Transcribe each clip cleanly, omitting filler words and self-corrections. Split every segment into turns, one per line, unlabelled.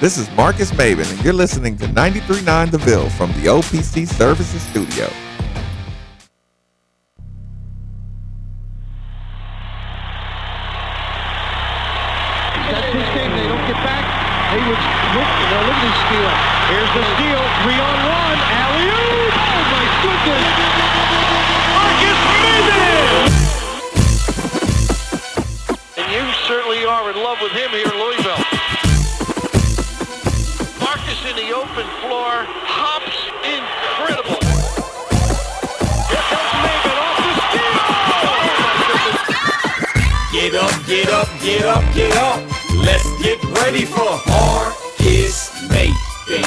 This is Marcus Maven, and you're listening to 93.9 The Ville from the OPC Services Studio.
That's his game. They don't get back. Hayward's look at this steal. Here's the steal. 3-on-1. Alley-oop. Oh, my goodness. Marcus Maven. And you certainly are in love with him here in Louisville. Marcus in the open floor. Hops. Incredible. Here comes Maven off the steal. Oh, my goodness.
Get up, get up, get up, get up. Let's get ready for Marcus Maven.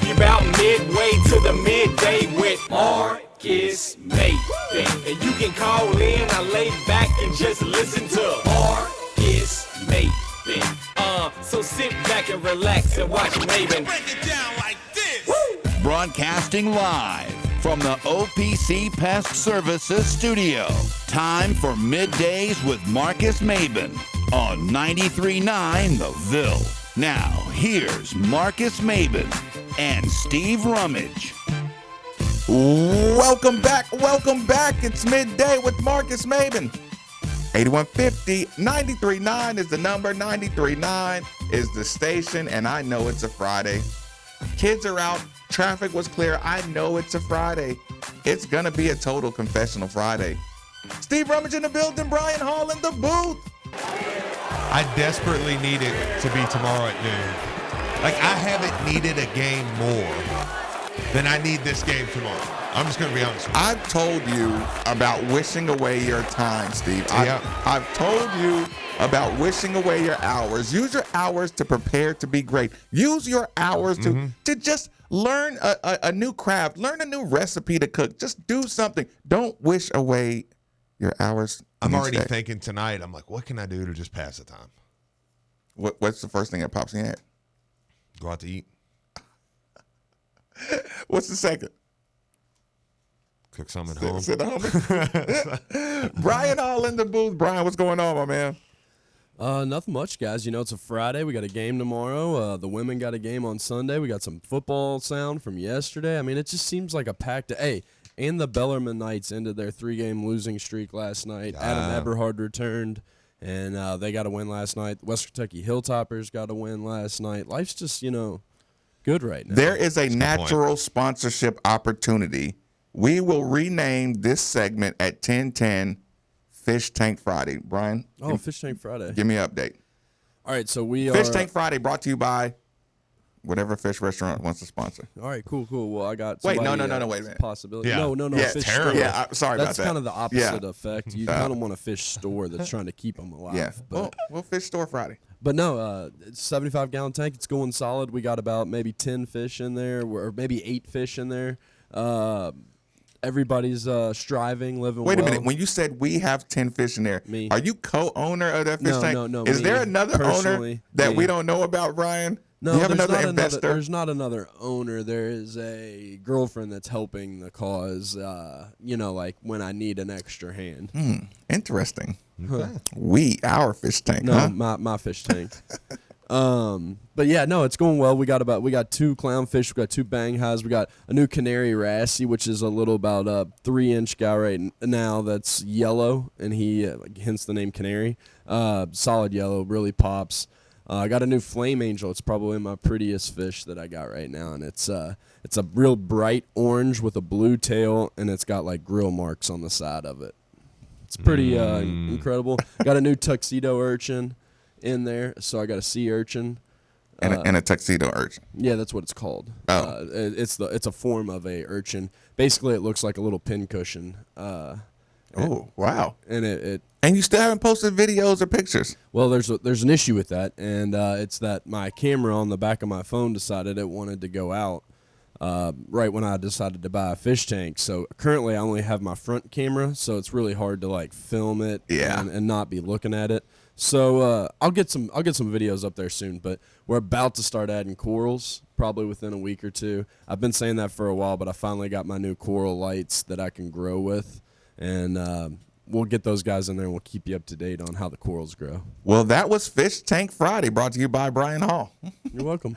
You're about midway to the midday with Marcus Maven. And you can call in, I lay back and just listen to Marcus Maven. So sit back and relax and watch Maven. Break it down like this. Woo!
Broadcasting live from the OPC Pest Services Studio. Time for Middays with Marcus Maven on 93.9 The Ville. Now, here's Marcus Maven and Steve Rummage.
Welcome back. It's midday with Marcus Maven. 8150 93.9 is the number. 93.9 is the station, and I know it's a Friday. Kids are out. Traffic was clear. I know it's a Friday. It's going to be a total confessional Friday. Steve Rummage in the building. Brian Hall in the booth.
I desperately need it to be tomorrow at noon. Like, I haven't needed a game more than I need this game tomorrow. I'm just going to be honest with you.
I've told you about wishing away your time, Steve. I've told you about wishing away your hours. Use your hours to prepare to be great. Use your hours to just learn a new craft. Learn a new recipe to cook. Just do something. Don't wish away your hours.
I'm already thinking tonight, I'm like, what can I do to just pass the time?
What's the first thing that pops in your head?
Go out to eat.
What's the second?
Cook something at home.
Sit at home. Brian Hall in the booth. Brian, what's going on, my man?
Nothing much, guys. You know, it's a Friday. We got a game tomorrow. The women got a game on Sunday. We got some football sound from yesterday. I mean, it just seems like a packed day. Hey, and the Bellarmine Knights ended their 3-game losing streak last night. Adam Eberhard returned, and they got a win last night. West Kentucky Hilltoppers got a win last night. Life's just, good right now.
There is a natural sponsorship opportunity. We will rename this segment at 10:10 Fish Tank Friday. Brian?
Fish Tank Friday.
Give me an update.
All right, so
Fish Tank Friday brought to you by whatever fish restaurant wants to sponsor.
All right, cool. Well, I got
wait,
somebody,
no, wait a minute.
Possibility.
Yeah.
No.
Yeah,
Fish
terrible.
store.
Yeah, sorry about that.
That's kind of the opposite effect. You kind of want a fish store that's trying to keep them alive.
Yeah,
But,
we'll Fish Store Friday.
But no, it's 75-gallon tank. It's going solid. We got about maybe 10 fish in there, or maybe 8 fish in there. Everybody's striving, living
Wait
well.
a minute. When you said we have 10 fish in there,
Me.
are you co-owner of that fish tank?
No.
Is
me,
there another owner
personally,
that
me.
we don't know about, Brian?
No,
you have
there's
another
not
investor?
there's not another owner. There is a girlfriend that's helping the cause, like when I need an extra hand.
Interesting.
Huh.
Our fish tank,
No,
huh?
my fish tank. But yeah, no, it's going well. We got 2 clownfish, we got 2 bang highs, we got a new canary wrasse, which is a little about 3-inch guy right now that's yellow, and he hence the name canary. Solid yellow, really pops. I got a new flame angel. It's probably my prettiest fish that I got right now, and it's a real bright orange with a blue tail, and it's got like grill marks on the side of it. It's pretty incredible. Got a new tuxedo urchin in there, so I got a sea urchin.
And a tuxedo urchin.
Yeah, that's what it's called.
Oh.
It's a form of a urchin. Basically, it looks like a little pin cushion.
Oh, wow.
And it
And you still haven't posted videos or pictures.
well, there's an issue with that, and it's that my camera on the back of my phone decided it wanted to go out right when I decided to buy a fish tank. So currently, I only have my front camera, so it's really hard to like film it and not be looking at it. So I'll get some videos up there soon, but we're about to start adding corals probably within a week or two. I've been saying that for a while, but I finally got my new coral lights that I can grow with, and we'll get those guys in there and we'll keep you up to date on how the corals grow.
Well, that was Fish Tank Friday, brought to you by Brian Hall.
You're welcome.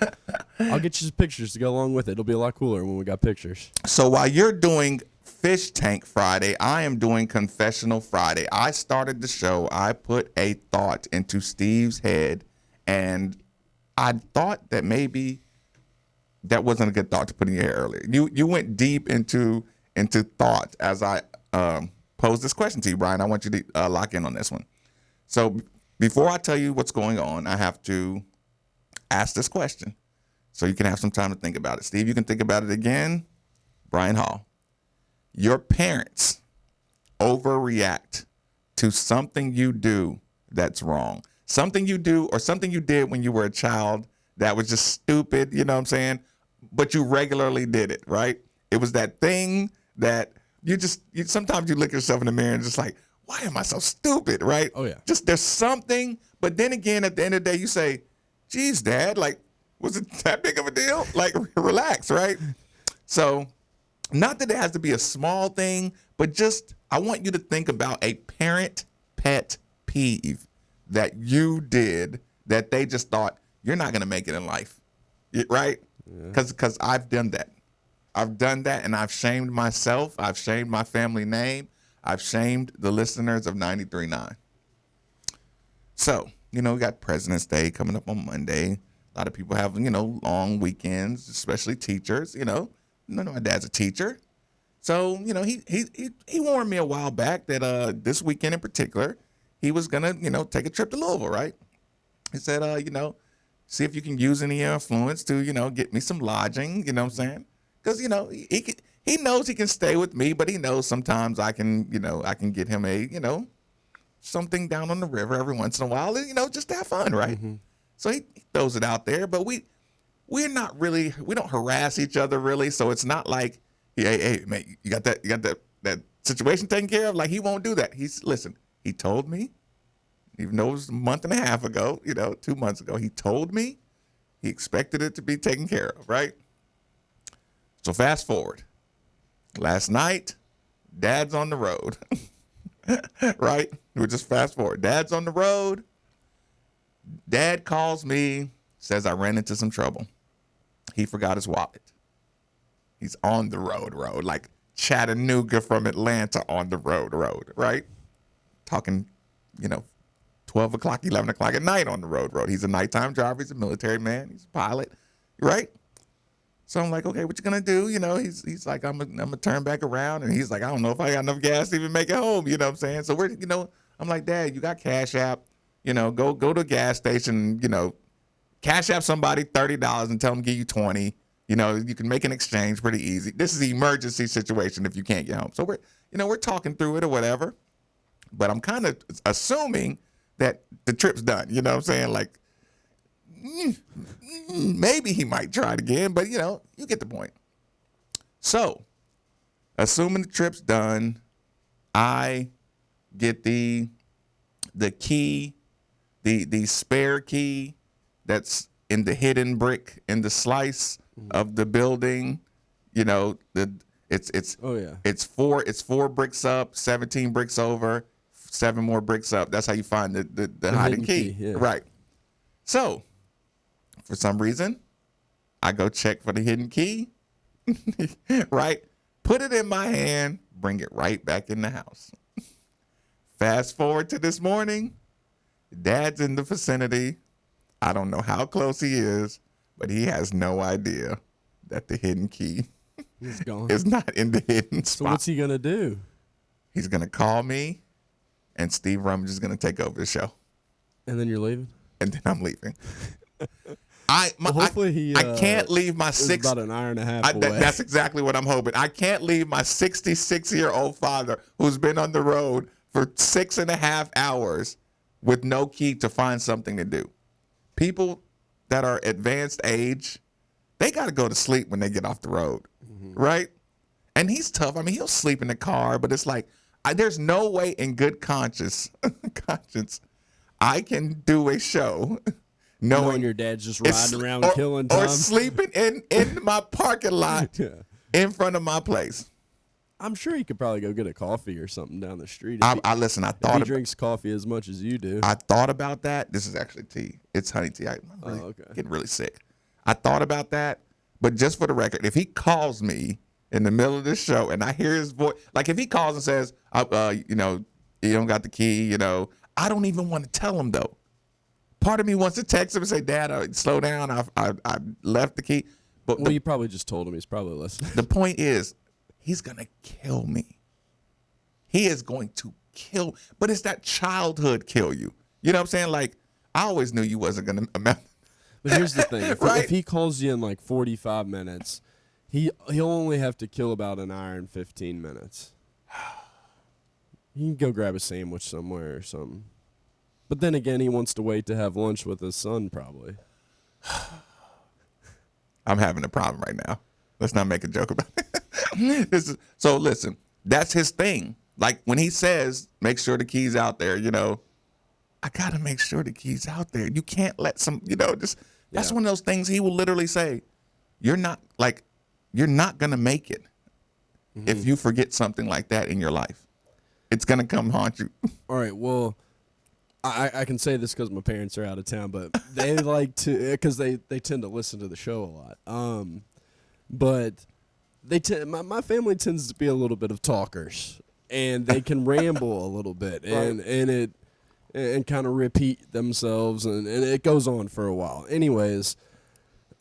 I'll get you some pictures to go along with it. It'll be a lot cooler when we got pictures.
So while you're doing Fish Tank Friday, I am doing Confessional Friday. I started the show. I put a thought into Steve's head, and I thought that maybe that wasn't a good thought to put in your head earlier. You went deep into thought as I posed this question to you, Brian. I want you to lock in on this one. So before I tell you what's going on, I have to ask this question so you can have some time to think about it. Steve, you can think about it again. Brian Hall, your parents overreact to something you do that's wrong. Something you do or something you did when you were a child that was just stupid, you know what I'm saying? But you regularly did it, right? It was that thing that sometimes you look at yourself in the mirror and just like, why am I so stupid, right?
Oh, yeah.
Just there's something, but then again, at the end of the day, you say, geez, Dad, like, was it that big of a deal? Like, relax, right? So, not that it has to be a small thing, but just, I want you to think about a parent pet peeve that you did that they just thought, you're not going to make it in life, right? Because I've done that. I've done that, and I've shamed myself. I've shamed my family name. I've shamed the listeners of 93.9. So, we got President's Day coming up on Monday. A lot of people have, long weekends, especially teachers, my dad's a teacher. So, he warned me a while back that this weekend in particular, he was going to, take a trip to Louisville, right? He said, see if you can use any influence to, get me some lodging, you know what I'm saying? Because, he knows he can stay with me, but he knows sometimes I can get him a, something down on the river every once in a while, just to have fun, right? Mm-hmm. So he throws it out there, but we're not really, we don't harass each other really. So it's not like, hey, man, you got that situation taken care of? Like, he won't do that. Listen, he told me, even though it was a month and a half ago, 2 months ago, he told me he expected it to be taken care of, right? So fast forward. Last night, Dad's on the road, right? We'll just fast forward. Dad's on the road. Dad calls me, says I ran into some trouble. He forgot his wallet. He's on the road, like Chattanooga from Atlanta on the road, right? Talking, 12 o'clock, 11 o'clock at night on the road. He's a nighttime driver. He's a military man. He's a pilot, right? So I'm like, okay, what you gonna do? He's like, I'm gonna turn back around, and he's like, I don't know if I got enough gas to even make it home. You know what I'm saying? So we're, I'm like, Dad, you got Cash App, go to a gas station, Cash App somebody $30 and tell them to give you 20. You can make an exchange pretty easy. This is the emergency situation if you can't get home. So we're talking through it or whatever, but I'm kind of assuming that the trip's done. You know what I'm saying? Like, maybe he might try it again, but you get the point. So, assuming the trip's done, I get the key, the spare key that's in the hidden brick in the slice of the building. It's four bricks up, 17 bricks over, 7 more bricks up. That's how you find the hidden key. Yeah. Right. So, for some reason, I go check for the hidden key, right? Put it in my hand, bring it right back in the house. Fast forward to this morning, Dad's in the vicinity. I don't know how close he is, but he has no idea that the hidden key is not in the hidden spot.
So what's he going to do?
He's going to call me, and Steve Rummage is going to take over the show.
And then you're leaving?
And then I'm leaving. I can't leave my
about an hour and a half away.
That's exactly what I'm hoping. I can't leave my 66-year-old father who's been on the road for 6.5 hours with no key to find something to do. People that are advanced age, they got to go to sleep when they get off the road, right? And he's tough. I mean, he'll sleep in the car, but it's like, there's no way in good conscience I can do a show knowing
your dad's just riding around killing time.
Or sleeping in my parking lot in front of my place.
I'm sure he could probably go get a coffee or something down the street.
If
he drinks coffee as much as you do.
I thought about that. This is actually tea. It's honey tea. I'm getting really sick. I thought about that, but just for the record, if he calls me in the middle of this show and I hear his voice, like if he calls and says, you don't got the key, I don't even want to tell him though. Part of me wants to text him and say, Dad, slow down. I left the key. But
Well, you probably just told him. He's probably listening.
the point is, he's going to kill me. He is going to kill. But it's that childhood kill you. You know what I'm saying? Like, I always knew you wasn't going to amount.
But here's the thing:
Right?
if he calls you in like 45 minutes, he'll only have to kill about an hour and 15 minutes. He can go grab a sandwich somewhere or something. But then again, he wants to wait to have lunch with his son, probably.
I'm having a problem right now. Let's not make a joke about it. So listen, that's his thing. Like when he says, make sure the key's out there, I got to make sure the key's out there. You can't let that's one of those things he will literally say, you're not going to make it if you forget something like that in your life. It's going to come haunt you.
All right, well, I can say this because my parents are out of town, but they like to, because they tend to listen to the show a lot. But my family tends to be a little bit of talkers, and they can ramble a little bit, and kind of repeat themselves, and it goes on for a while. Anyways,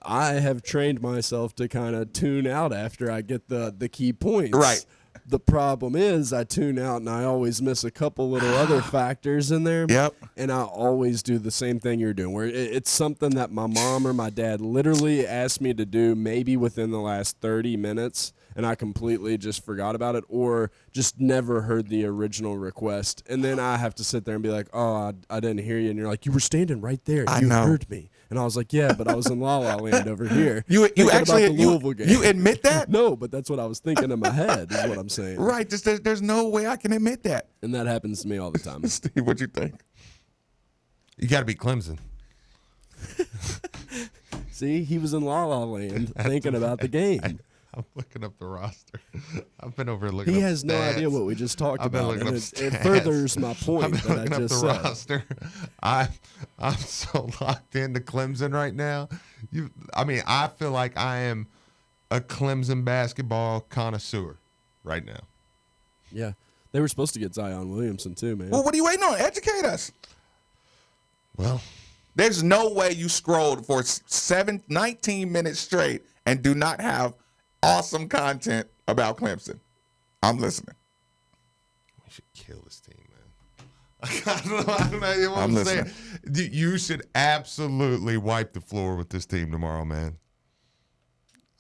I have trained myself to kind of tune out after I get the key points.
Right.
The problem is I tune out and I always miss a couple little other factors in there.
Yep.
And I always do the same thing you're doing, where it's something that my mom or my dad literally asked me to do maybe within the last 30 minutes, and I completely just forgot about it or just never heard the original request. And then I have to sit there and be like, oh, I didn't hear you. And you're like, you were standing right there.
I
You
know.
heard me. And I was like, yeah, but I was in La La Land over here.
You
thinking
actually
about the Louisville game.
you admit that?
No, but that's what I was thinking in my head is what I'm saying.
Right. There's no way I can admit that.
And that happens to me all the time.
Steve, what you think?
You got to be Clemson.
See, he was in La La Land thinking about the game.
I'm looking up the roster. I've been over looking
He
up
has no
stats.
idea what we just talked
I've been
about.
looking
And
up
it
stats.
furthers my
I've
point
been
that I
looking up
just
the
said.
roster. I'm so locked into Clemson right now. I feel like I am a Clemson basketball connoisseur right now.
Yeah. They were supposed to get Zion Williamson too, man.
Well, what are you waiting on? Educate us.
Well,
There's no way you scrolled for 19 minutes straight and do not have awesome content about Clemson. I'm listening.
we should kill this team, man. I don't know what
I'm
I'm saying. You should absolutely wipe the floor with this team tomorrow, man.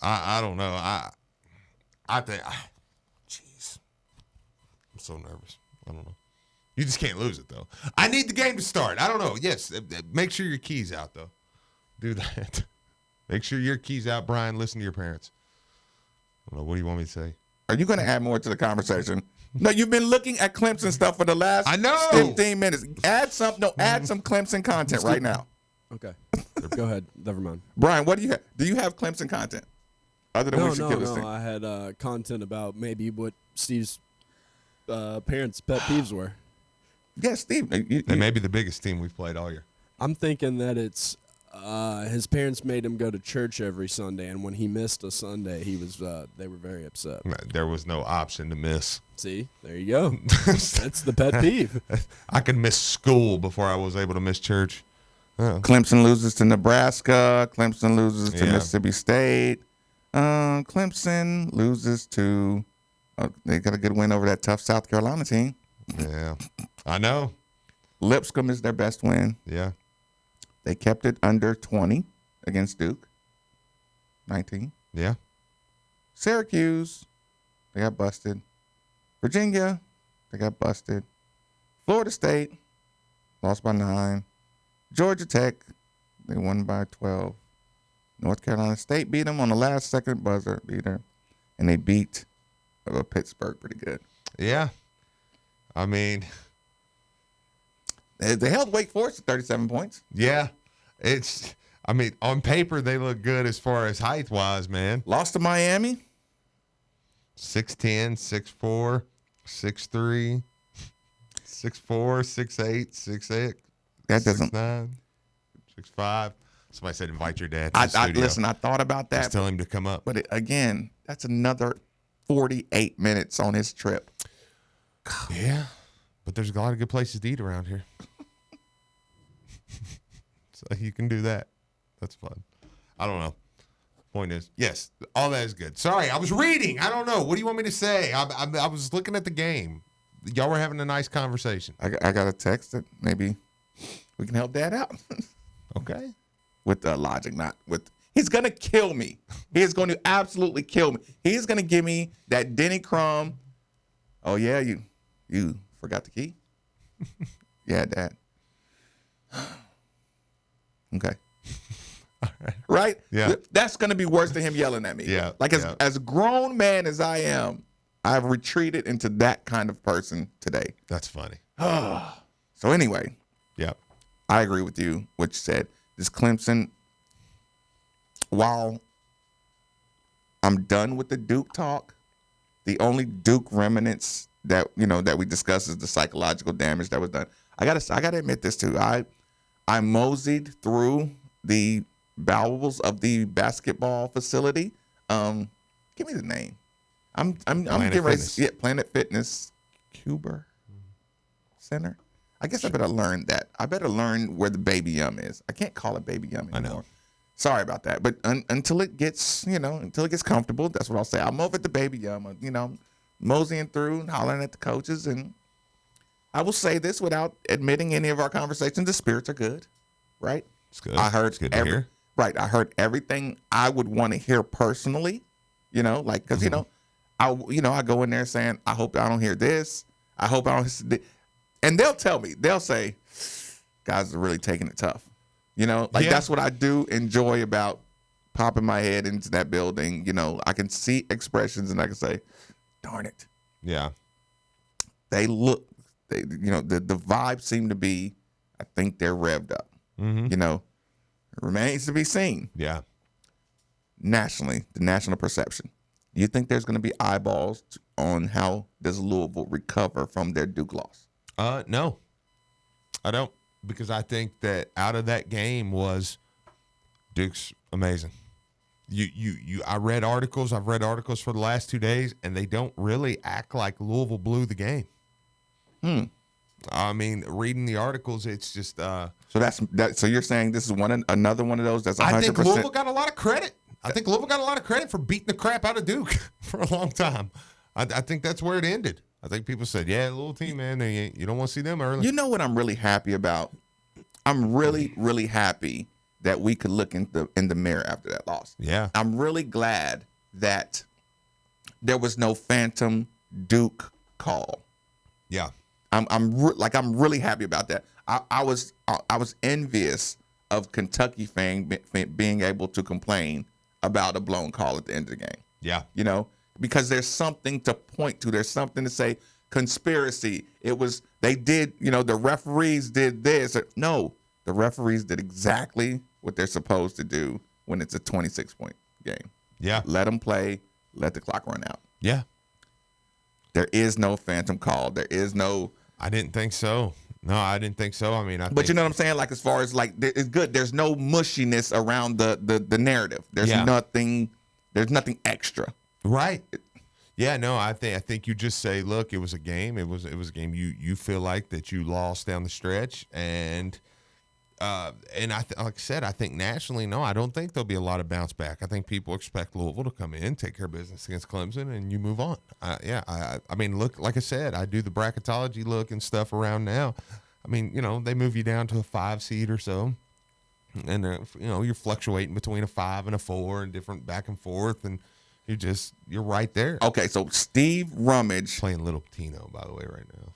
I don't know. I think, jeez, I'm so nervous. I don't know. You just can't lose it, though. I need the game to start. I don't know. Yes, make sure your key's out, though. Do that. Make sure your key's out, Brian. Listen to your parents. I don't know. What do you want me to say?
Are you going to add more to the conversation? No, you've been looking at Clemson stuff for the last
I know.
15 minutes. Add some Clemson content right now.
Okay. Go ahead. Never mind.
Brian, what do you have? Do you have Clemson content? Other than we should kill this thing.
I had content about maybe what Steve's parents' pet peeves were.
Yes, Steve.
They may be the biggest team we've played all year.
I'm thinking that it's his parents made him go to church every Sunday, and when he missed a Sunday, they were very upset.
There was no option to miss.
See, there you go. That's the pet peeve.
I could miss school before I was able to miss church. Oh.
Clemson loses to Nebraska. Clemson loses to
Yeah.
Mississippi State. Clemson loses to. They got a good win over that tough South Carolina team.
Yeah, I know.
Lipscomb is their best win.
Yeah.
They kept it under 20 against Duke. 19.
Yeah.
Syracuse, they got busted. Virginia, they got busted. Florida State, lost by 9. Georgia Tech, they won by 12. North Carolina State beat them on the last second buzzer beater. And they beat Pittsburgh pretty good.
Yeah. I mean,
They held Wake Forest to 37 points.
yeah. On paper, they look good as far as height-wise, man.
Lost to Miami.
6'10", 6'4", 6'3", 6'4", 6'8", 6'8",
That doesn't.
6'9", 6'5". Somebody said invite your dad to the studio.
Listen, I thought about that.
Just tell him to come up.
But again, that's another 48 minutes on his trip.
Yeah, but there's a lot of good places to eat around here. So you can do that. That's fun. I don't know. Point is, yes, all that is good. Sorry, I was reading. I don't know. What do you want me to say? I was looking at the game. Y'all were having a nice conversation.
I got a text that maybe we can help Dad out.
Okay.
With logic, not with. He's going to kill me. He is going to absolutely kill me. He's going to give me that Denny Crumb. Oh, yeah, you forgot the key? Yeah, Dad. Okay.
All right.
Right?
Yeah.
That's going to be worse than him yelling at me.
Yeah.
Like as a grown man as I am, I've retreated into that kind of person today.
That's funny.
So anyway,
Yeah.
I agree with you, what you said. This Clemson, while I'm done with the Duke talk, the only Duke remnants that we discussed is the psychological damage that was done. I gotta admit this too. I moseyed through the bowels of the basketball facility. Give me the name. I'm getting ready. Yeah, Planet Fitness Cuber Center. I guess I better learn that. I better learn where the Baby Yum is. I can't call it Baby Yum anymore.
I know.
Sorry about that. But until it gets, until it gets comfortable, that's what I'll say. I'm over at the Baby Yum, moseying through and hollering at the coaches. And I will say this without admitting any of our conversations. The spirits are good, right?
It's good.
I heard
It's good to hear.
Right. I heard everything I would want to hear personally, because, I go in there saying, I hope I don't hear this. I hope I don't. And they'll tell me, they'll say, guys are really taking it tough. That's what I do enjoy about popping my head into that building. I can see expressions and I can say, darn it.
Yeah.
The vibe seemed to be, I think they're revved up.
Mm-hmm.
It remains to be seen.
Yeah.
Nationally, the national perception. Do you think there's going to be eyeballs on how does Louisville recover from their Duke loss?
No, I don't, because I think that out of that game was Duke's amazing. I read articles. I've read articles for the last 2 days, and they don't really act like Louisville blew the game. I mean, reading the articles, it's just. So
So you're saying this is another one of those that's 100%.
I think Louisville got a lot of credit. I think Louisville got a lot of credit for beating the crap out of Duke for a long time. I think that's where it ended. I think people said, yeah, little team, man, you don't want to see them early.
You know what I'm really happy about? I'm really, really happy that we could look in the mirror after that loss.
Yeah.
I'm really glad that there was no phantom Duke call.
Yeah.
I'm really happy about that. I was envious of Kentucky being able to complain about a blown call at the end of the game.
Yeah.
Because there's something to point to. There's something to say, conspiracy. They did, the referees did this. No, the referees did exactly what they're supposed to do when it's a 26-point game.
Yeah.
Let them play. Let the clock run out.
Yeah.
There is no phantom call. There is no.
I didn't think so. No, I didn't think so. I mean,
But you know what I'm saying? Like, as far as it's good. There's no mushiness around the narrative. There's nothing extra.
Right. Yeah, no, I think you just say, look, it was a game. It was a game you feel like that you lost down the stretch, and like I said, I think nationally, no, I don't think there'll be a lot of bounce back. I think people expect Louisville to come in, take care of business against Clemson, and you move on. I mean, look, like I said, I do the bracketology look and stuff around now. I mean, they move you down to a 5 seed or so, and you're fluctuating between a 5 and a 4 and different back and forth, and you're right there.
Okay, so Steve Rummage
Playing Little Tino, by the way, right now.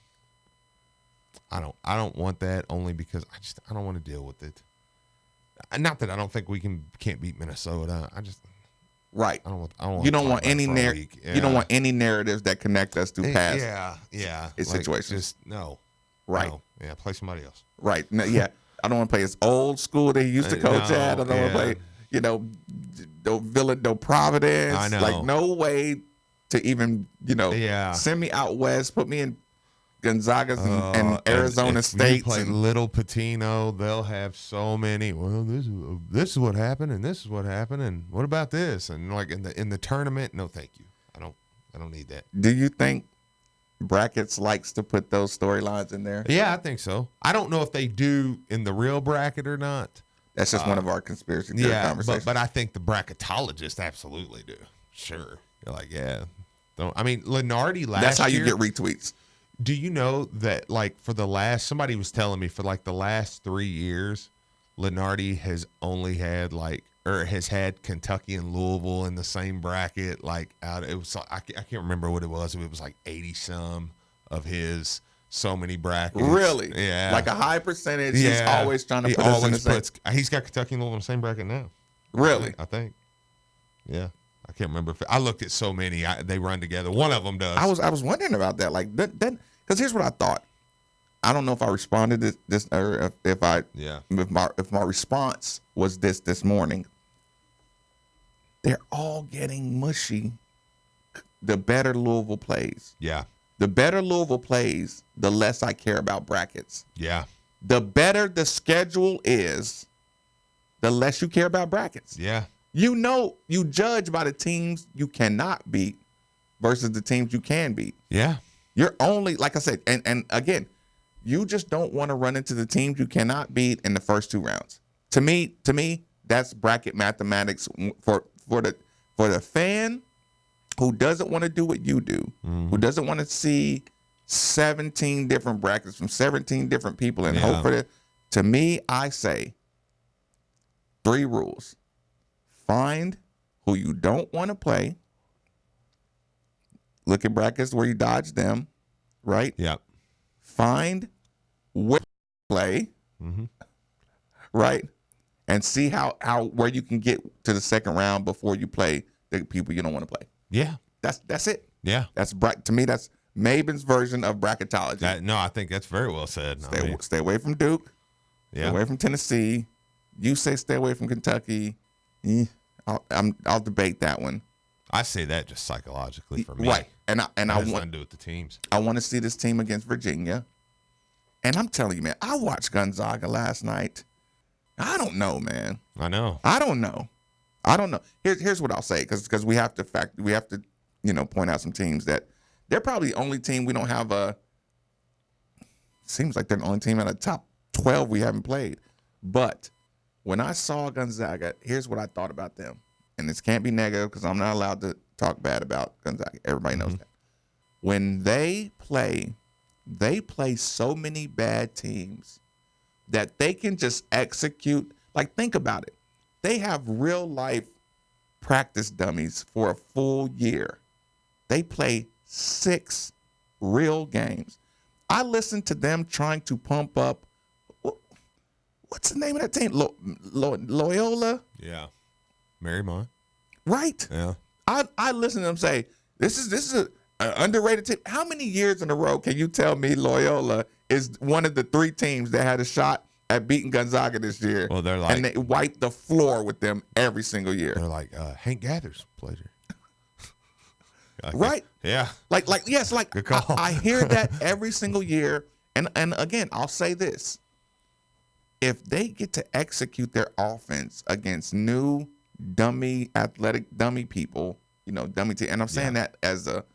I don't want that, only because I don't want to deal with it. Not that I don't think we can't beat Minnesota.
right.
I don't want.
You don't want any You don't want any narratives that connect us to past. Situations.
Just no.
Right.
No. Yeah. Play somebody else.
Right. No, yeah. I don't want to play his old school that he used to coach at. I don't want to play. No Ville, no Providence.
I know.
Like, no way to even, send me out west, put me in Gonzaga's and Arizona
If you
State's.
play
And
Little Patino, they'll have so many. Well, this is what happened, and this is what happened, and what about this? And like in the tournament, no, thank you. I don't need that.
do you think Brackets likes to put those storylines in there?
Yeah, I think so. I don't know if they do in the real bracket or not.
That's just one of our conspiracy theory
Yeah,
conversations.
but I think the bracketologists absolutely do. Sure, you're like, yeah. Don't. I mean, Lenardi last.
That's how you
year,
get retweets.
Do you know that, like, for the last, somebody was telling me for like the last 3 years, Lenardi has only had has had Kentucky and Louisville in the same bracket. Like, it was, I can't remember what it was. It was like 80 some of his so many brackets.
Really?
Yeah.
Like a high percentage. He's always trying to put us in the same.
He's got Kentucky and Louisville in the same bracket now.
Really?
I think. Yeah. I can't remember. I looked at so many. They run together. One of them does.
I was wondering about that. Like that because here's what I thought. I don't know if I responded to this or if my response was this morning. They're all getting mushy. The better Louisville plays.
Yeah.
The better Louisville plays, the less I care about brackets.
Yeah.
The better the schedule is, the less you care about brackets.
Yeah.
You know, you judge by the teams you cannot beat versus the teams you can beat.
Yeah.
You're only, like I said, and again, you just don't want to run into the teams you cannot beat in the first 2 rounds. To me, that's bracket mathematics for the fan who doesn't want to do what you do, who doesn't want to see 17 different brackets from 17 different people and hope for it. To me, I say 3 rules. Find who you don't want to play. Look at brackets where you dodge them, right?
Yeah.
Find where you play, right? And see how where you can get to the second round before you play the people you don't want to play.
Yeah.
That's it.
Yeah.
To me, that's Maben's version of bracketology.
I think that's very well said.
Stay away from Duke.
Yeah.
Stay away from Tennessee. You say stay away from Kentucky. I'll debate that one.
I say that just psychologically for me.
Right. And I
has
want
nothing to do with the teams.
I want to see this team against Virginia. And I'm telling you, man, I watched Gonzaga last night. I don't know, man.
I know.
I don't know. Here's what I'll say, because we have to point out some teams that they're probably the only team we don't have seems like they're the only team in the top 12 we haven't played. But when I saw Gonzaga, here's what I thought about them. And this can't be negative because I'm not allowed to talk bad about Gonzaga. Everybody knows that. When they play so many bad teams that they can just execute. Like, think about it. They have real life practice dummies for a full year. They play 6 real games. I listened to them trying to pump up. What's the name of that team? Loyola?
Yeah. Marymount.
Right.
Yeah.
I listened to them say, this is an underrated team. How many years in a row can you tell me Loyola is one of the 3 teams that had a shot at beating Gonzaga this year?
Well, they're like,
and they wiped the floor with them every single year.
They're like Hank Gathers pleasure.
Right.
Yeah.
Yes,
good call.
I hear that every single year. And again, I'll say this. If they get to execute their offense against new athletic dummy people, dummy team, and I'm saying that as a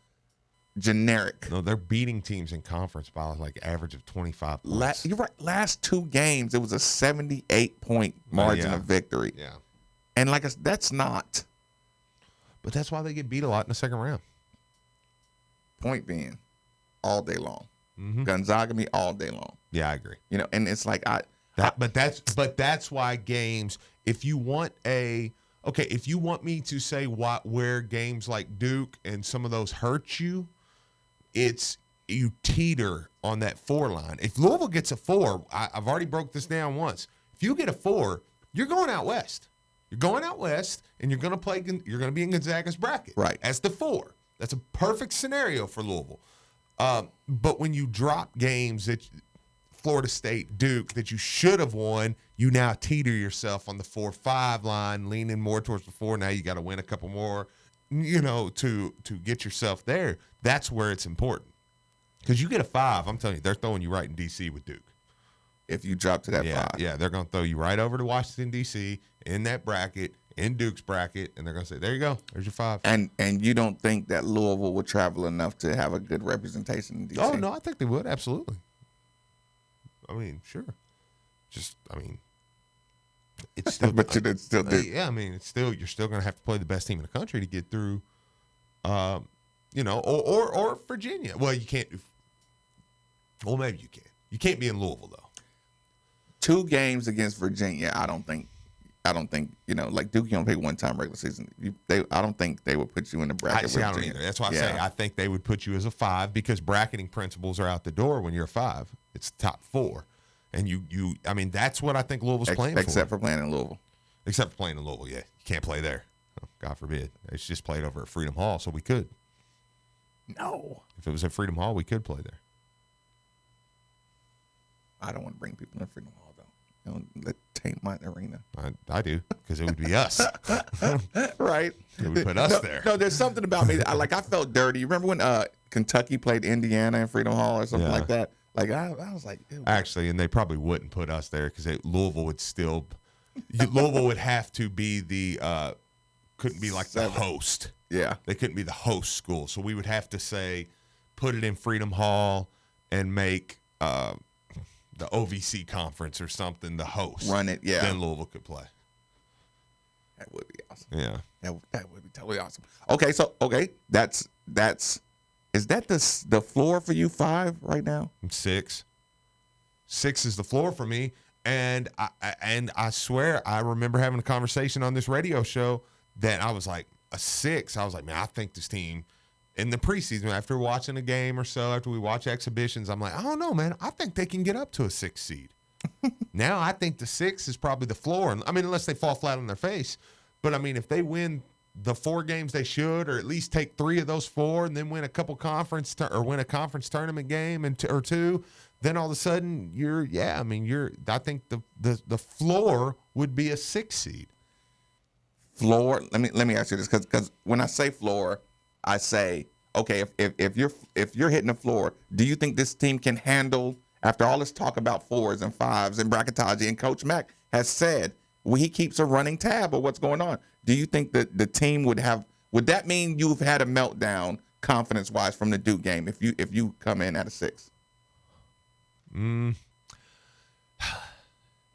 generic.
No, they're beating teams in conference by like average of 25 points.
You're right. Last 2 games, it was a 78-point margin of victory.
Yeah.
And that's not.
But that's why they get beat a lot in the second round.
Point being, all day long. Gonzaga me all day long.
Yeah, I agree.
And it's like
But that's why games. If you want me to say where games like Duke and some of those hurt you, it's you teeter on that 4 line. If Louisville gets a 4, I've already broke this down once. If you get a 4, you're going out west. You're going out west, and you're going to play. You're going to be in Gonzaga's bracket.
Right.
As the 4. That's a perfect scenario for Louisville. But when you drop games that Florida State, Duke, that you should have won, you now teeter yourself on the 4-5 line, leaning more towards the 4. Now you got to win a couple more, to get yourself there. That's where it's important. Because you get a 5, I'm telling you, they're throwing you right in D.C. with Duke.
If you drop to that 5.
Yeah, they're going to throw you right over to Washington, D.C., in that bracket, in Duke's bracket, and they're going to say, there you go, there's your 5.
And you don't think that Louisville would travel enough to have a good representation in D.C.?
Oh, no, I think they would, absolutely. I mean, sure. It's still.
But you still do.
Yeah, I mean, you're still going to have to play the best team in the country to get through, or Virginia. Well, you can't. Well, maybe you can. You can't be in Louisville, though.
2 games against Virginia, I don't think, like Duke, you only play one time regular season. I don't think they would put you in the bracket.
I don't either. That's why I say I think they would put you as a 5 because bracketing principles are out the door when you're a 5. It's top 4. And I mean, that's what I think Louisville's playing
except for playing in Louisville.
Except for playing in Louisville, yeah. You can't play there. Oh, God forbid. It's just played over at Freedom Hall, so we could.
No.
If it was at Freedom Hall, we could play there.
I don't want to bring people in Freedom Hall, though. Let taint my arena.
I do, because it would be us.
Right.
It would put us there.
No, there's something about me. I felt dirty. You remember when Kentucky played Indiana in Freedom Hall or something like that? Like, I was like, ew.
Actually, and they probably wouldn't put us there because Louisville would have to be couldn't be like the host.
Yeah.
They couldn't be the host school. So we would have to say, put it in Freedom Hall and make the OVC conference or something the host.
Run it, yeah.
Then Louisville could play.
That would be awesome.
Yeah.
That would be totally awesome. Okay, so that's is that the floor for you 5 right now?
6. 6 is the floor for me. And I swear I remember having a conversation on this radio show that I was like, a 6. I was like, man, I think this team in the preseason, after watching a game or so, after we watch exhibitions, I'm like, I don't know, man. I think they can get up to a 6 seed. Now I think the 6 is probably the floor. I mean, unless they fall flat on their face. But, I mean, if they win the 4 games they should, or at least take 3 of those 4 and then win a couple win a conference tournament game or 2, then all of a sudden I think the floor would be a 6 seed.
Floor. Let me ask you this, because when I say floor, I say, okay, if you're hitting the floor, do you think this team can handle, after all this talk about 4s and 5s and bracketology, and Coach Mack has said he keeps a running tab of what's going on. Do you think that the team would that mean you've had a meltdown confidence-wise from the Duke game if you come in at a 6?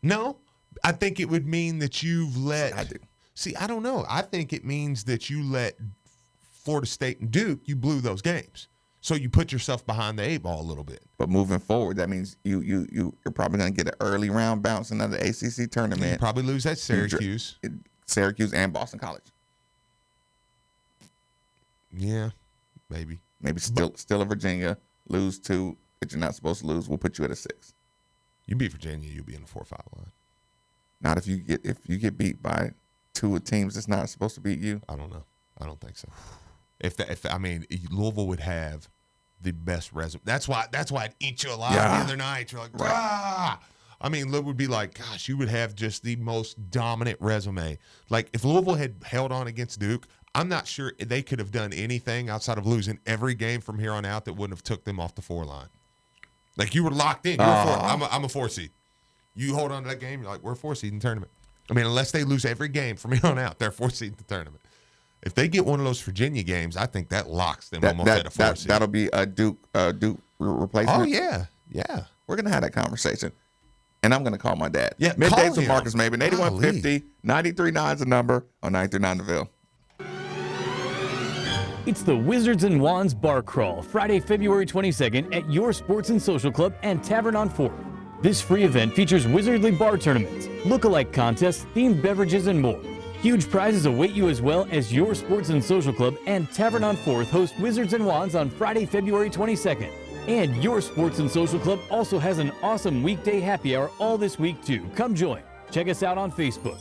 No, I think it would mean that you've let.
I do.
See, I don't know. I think it means that you let Florida State and Duke, you blew those games. So you put yourself behind the 8 ball a little bit.
But moving forward, that means you're probably going to get an early round bounce in another ACC tournament.
You probably lose at Syracuse.
Syracuse and Boston College.
Yeah, maybe.
Maybe still a Virginia. Lose 2 that you're not supposed to lose. We'll put you at a 6.
You beat Virginia, you'll be in the 4-5 line.
Not if you get beat by 2 teams that's not supposed to beat you.
I don't know. I don't think so. Louisville would have the best resume. That's why it eat you alive the other night. You're like, ah. I mean, it would be like, gosh, you would have just the most dominant resume. Like, if Louisville had held on against Duke, I'm not sure they could have done anything outside of losing every game from here on out that wouldn't have took them off the 4 line. Like, you were locked in. I'm a 4 seed. You hold on to that game, you're like, we're a 4 seed in the tournament. I mean, unless they lose every game from here on out, they're 4 seed in the tournament. If they get one of those Virginia games, I think that locks them almost at a 4 seed.
That'll be a Duke replacement.
Oh, yeah.
We're going to have that conversation. And I'm going to call my dad.
Yeah,
Middays with Marcus Maben, 8150, 93.9 is the number on 93.9 The Ville.
It's the Wizards and Wands Bar Crawl, Friday, February 22nd at your Sports and Social Club and Tavern on Fourth. This free event features wizardly bar tournaments, look-alike contests, themed beverages, and more. Huge prizes await you, as well as your Sports and Social Club and Tavern on Fourth host Wizards and Wands on Friday, February 22nd. And your Sports and Social Club also has an awesome weekday happy hour all this week too. Come join. Check us out on Facebook.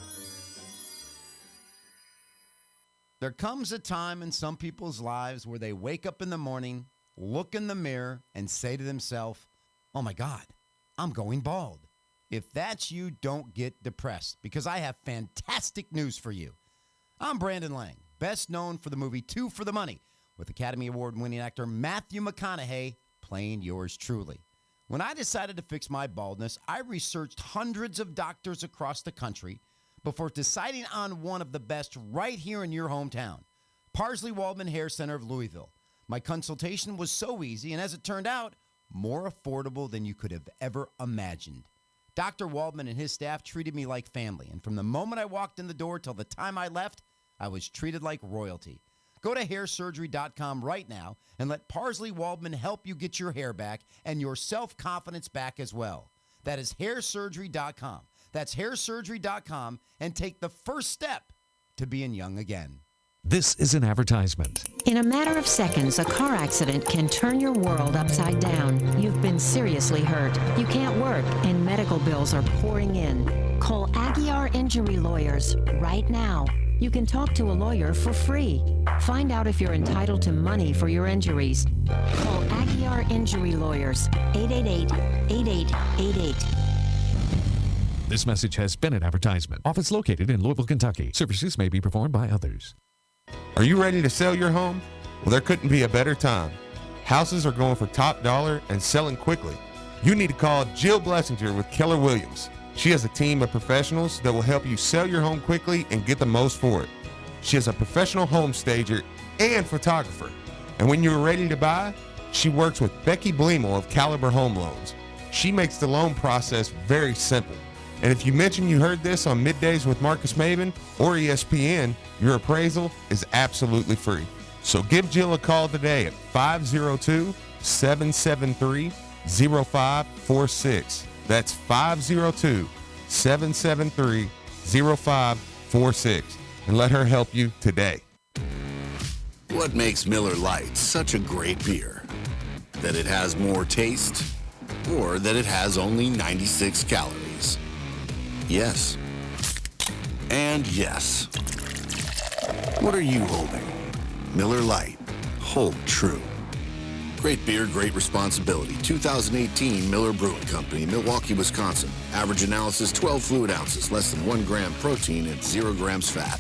There comes a time in some people's lives where they wake up in the morning, look in the mirror, and say to themselves, oh my God, I'm going bald. If that's you, don't get depressed, because I have fantastic news for you. I'm Brandon Lang, best known for the movie Two for the Money, with Academy Award-winning actor Matthew McConaughey playing yours truly. When I decided to fix my baldness, I researched hundreds of doctors across the country before deciding on one of the best right here in your hometown, Parsley Waldman Hair Center of Louisville. My consultation was so easy, and as it turned out, more affordable than you could have ever imagined. Dr. Waldman and his staff treated me like family, and from the moment I walked in the door till the time I left, I was treated like royalty. Go to hairsurgery.com right now and let Parsley Waldman help you get your hair back and your self-confidence back as well. That is hairsurgery.com. That's hairsurgery.com, and take the first step to being young again.
This is an advertisement.
In a matter of seconds, a car accident can turn your world upside down. You've been seriously hurt. You can't work, and medical bills are pouring in. Call Aguiar Injury Lawyers right now. You can talk to a lawyer for free. Find out if you're entitled to money for your injuries. Call Aguiar Injury Lawyers, 888-8888.
This message has been an advertisement. Office located in Louisville, Kentucky. Services may be performed by others.
Are you ready to sell your home? Well, there couldn't be a better time. Houses are going for top dollar and selling quickly. You need to call Jill Blessinger with Keller Williams. She has a team of professionals that will help you sell your home quickly and get the most for it. She is a professional home stager and photographer. And when you're ready to buy, she works with Becky Bleemel of Caliber Home Loans. She makes the loan process very simple. And if you mention you heard this on Middays with Marcus Maben or ESPN, your appraisal is absolutely free. So give Jill a call today at 502-773-0546. That's 502-773-0546. And let her help you today.
What makes Miller Lite such a great beer? That it has more taste, or that it has only 96 calories? Yes. And yes. What are you holding? Miller Lite. Hold true. Great beer, great responsibility. 2018 Miller Brewing Company, Milwaukee, Wisconsin. Average analysis 12 fluid ounces, less than 1 gram protein and 0 grams fat.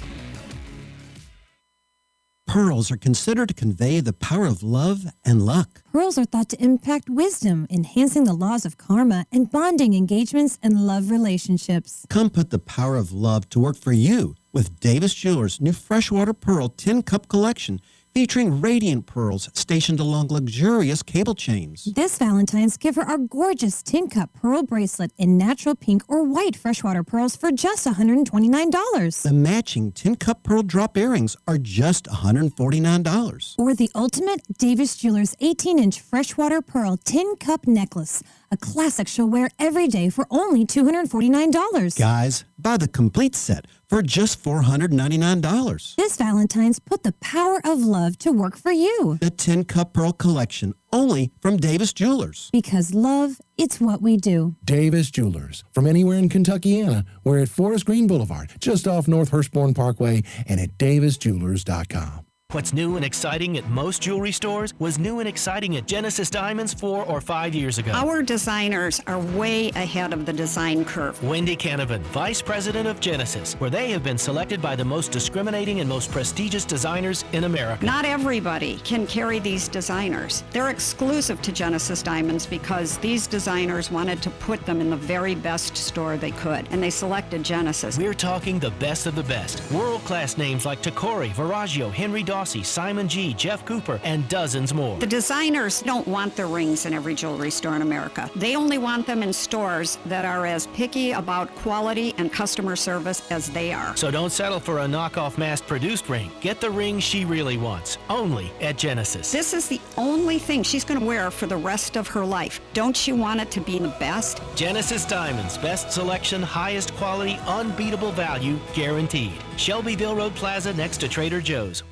Pearls are considered to convey the power of love and luck.
Pearls are thought to impact wisdom, enhancing the laws of karma and bonding engagements and love relationships.
Come put the power of love to work for you with Davis Jewelers' new Freshwater Pearl 10-cup collection, featuring radiant pearls stationed along luxurious cable chains.
This Valentine's, give her our gorgeous 10-cup pearl bracelet in natural pink or white freshwater pearls for just $129.
The matching 10-cup pearl drop earrings are just $149.
Or the ultimate Davis Jewelers 18-inch freshwater pearl 10-cup necklace, a classic she'll wear every day for only $249.
Guys, buy the complete set for just $499.
This Valentine's, put the power of love to work for you.
The 10-cup pearl collection, only from Davis Jewelers.
Because love, it's what we do.
Davis Jewelers. From anywhere in Kentuckiana, we're at Forest Green Boulevard, just off North Hurstbourne Parkway, and at davisjewelers.com.
What's new and exciting at most jewelry stores was new and exciting at Genesis Diamonds 4 or 5 years ago.
Our designers are way ahead of the design curve.
Wendy Canavan, Vice President of Genesis, where they have been selected by the most discriminating and most prestigious designers in America.
Not everybody can carry these designers. They're exclusive to Genesis Diamonds because these designers wanted to put them in the very best store they could, and they selected Genesis.
We're talking the best of the best. World-class names like Tacori, Viraggio, Henry Dawson, Simon G., Jeff Cooper, and dozens more.
The designers don't want their rings in every jewelry store in America. They only want them in stores that are as picky about quality and customer service as they are.
So don't settle for a knockoff mass-produced ring. Get the ring she really wants, only at Genesis.
This is the only thing she's going to wear for the rest of her life. Don't you want it to be the best?
Genesis Diamonds, best selection, highest quality, unbeatable value, guaranteed. Shelbyville Road Plaza next to Trader Joe's.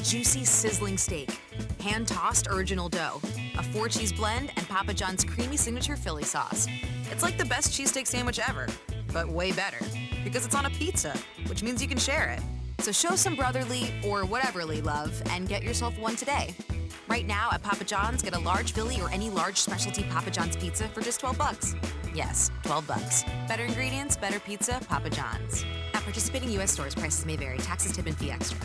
Juicy, sizzling steak, hand-tossed original dough, a 4-cheese blend, and Papa John's creamy signature Philly sauce. It's like the best cheesesteak sandwich ever, but way better, because it's on a pizza, which means you can share it. So show some brotherly or whateverly love and get yourself one today. Right now at Papa John's, get a large Philly or any large specialty Papa John's pizza for just $12. Yes, $12. Better ingredients, better pizza, Papa John's. At participating U.S. stores, prices may vary. Taxes, tip, and fee extra.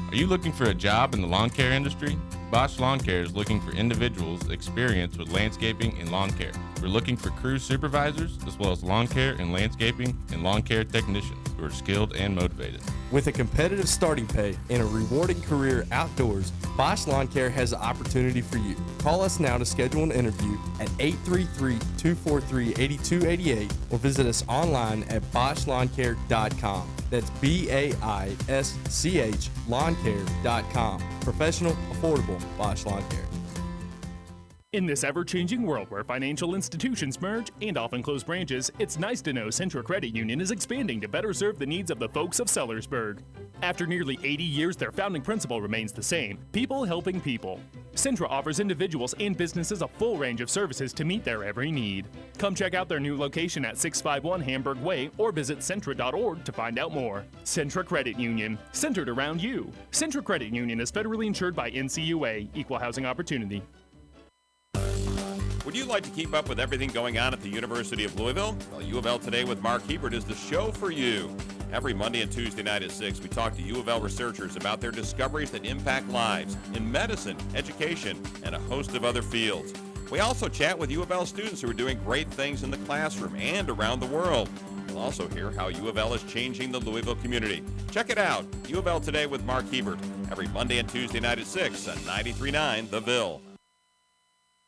Are you looking for a job in the lawn care industry?
Bosch Lawn Care is looking for individuals experienced with landscaping and lawn care. We're looking for crew supervisors as well as lawn care and landscaping and lawn care technicians who are skilled and motivated.
With a competitive starting pay and a rewarding career outdoors, Bosch Lawn Care has an opportunity for you. Call us now to schedule an interview at 833-243-8288 or visit us online at BoschLawnCare.com. That's BAISCH LawnCare.com. Professional, affordable Bosch Lawn Care.
In this ever-changing world where financial institutions merge and often close branches, it's nice to know Centra Credit Union is expanding to better serve the needs of the folks of Sellersburg. After nearly 80 years, their founding principle remains the same: people helping people. Centra offers individuals and businesses a full range of services to meet their every need. Come check out their new location at 651 Hamburg Way or visit Centra.org to find out more. Centra Credit Union, centered around you. Centra Credit Union is federally insured by NCUA, Equal Housing Opportunity.
Would you like to keep up with everything going on at the University of Louisville? Well, U of L Today with Mark Hebert is the show for you. Every Monday and Tuesday night at 6, we talk to U of L researchers about their discoveries that impact lives in medicine, education, and a host of other fields. We also chat with U of L students who are doing great things in the classroom and around the world. We'll also hear how U of L is changing the Louisville community. Check it out, U of L Today with Mark Hebert, every Monday and Tuesday night at 6 on 93.9 The Ville.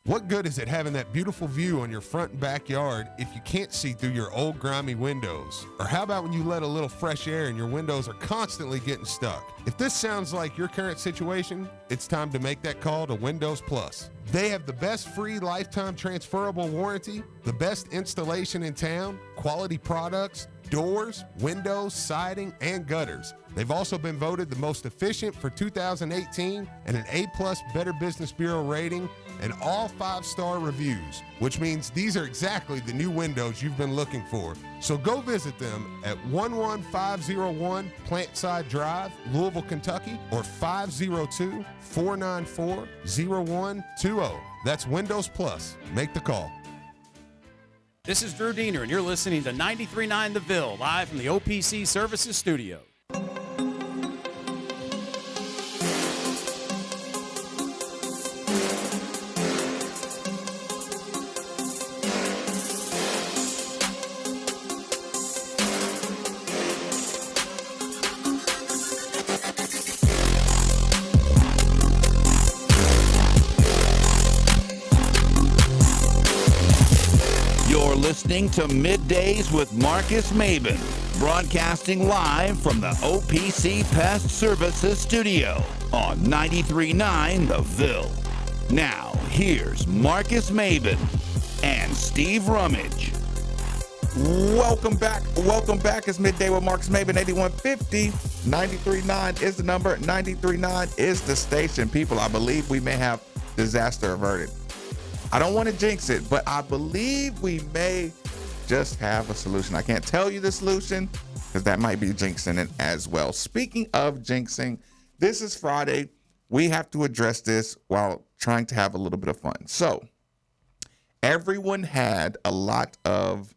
What good is it having that beautiful view on your front and backyard if you can't see through your old grimy windows? Or how about when you let a little fresh air and your windows are constantly getting stuck? If this sounds like your current situation, it's time to make that call to Windows Plus. They have the best free lifetime transferable warranty, the best installation in town, quality products, doors, windows, siding, and gutters. They've also been voted the most efficient for 2018 and an A+ Better Business Bureau rating and all 5-star reviews, which means these are exactly the new windows you've been looking for. So go visit them at 11501 Plantside Drive, Louisville, Kentucky, or 502-494-0120. That's Windows Plus. Make the call.
This is Drew Diener, and you're listening to 93.9 The Ville, live from the OPC Services Studio.
You're listening to Middays with Marcus Maben, broadcasting live from the OPC Pest Services Studio on 93.9 The Ville. Now, here's Marcus Maben and Steve Rummage.
Welcome back. Welcome back. It's Midday with Marcus Maben, 8150. 93.9 is the number. 93.9 is the station. People, I believe we may have disaster averted. I don't want to jinx it, but I believe we may just have a solution. I can't tell you the solution because that might be jinxing it as well. Speaking of jinxing, this is Friday. We have to address this while trying to have a little bit of fun. So everyone had a lot of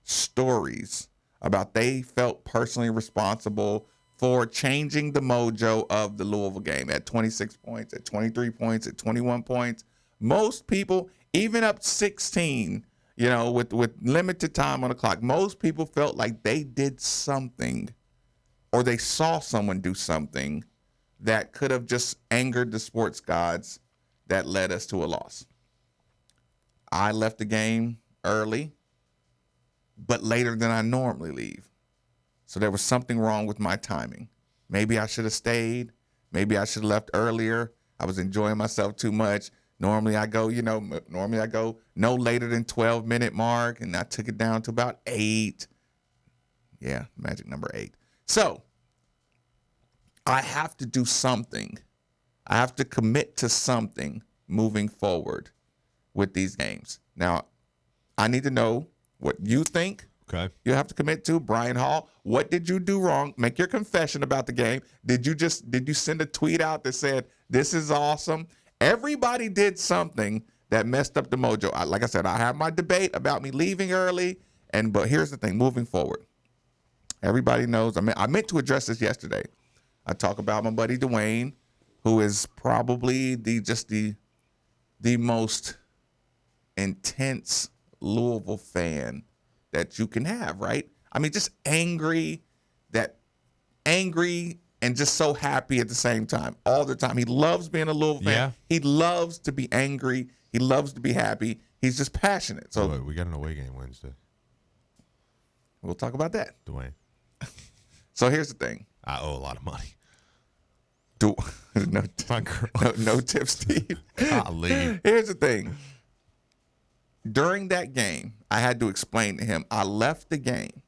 stories about they felt personally responsible for changing the mojo of the Louisville game at 26 points, at 23 points, at 21 points. Most people, even up 16, with limited time on the clock, most people felt like they did something or they saw someone do something that could have just angered the sports gods that led us to a loss. I left the game early, but later than I normally leave. So there was something wrong with my timing. Maybe I should have stayed. Maybe I should have left earlier. I was enjoying myself too much. Normally I go no later than 12-minute mark, and I took it down to about 8. Yeah, magic number 8. So I have to do something. I have to commit to something moving forward with these games. Now, I need to know what you think.
Okay.
You have to commit to. Brian Hall, what did you do wrong? Make your confession about the game. Did you send a tweet out that said, this is awesome? Everybody did something that messed up the mojo. Like I said, I have my debate about me leaving early, but here's the thing, moving forward. Everybody knows, I meant to address this yesterday. I talk about my buddy Dwayne, who is probably the most intense Louisville fan that you can have, right? I mean, just angry and just so happy at the same time, all the time. He loves being a Louisville fan.
Yeah.
He loves to be angry. He loves to be happy. He's just passionate. So
we got an away game Wednesday.
We'll talk about that.
Dwayne.
So here's the thing.
I owe a lot of money.
No tips, Steve.
Golly.
Here's the thing. During that game, I had to explain to him, I left the game.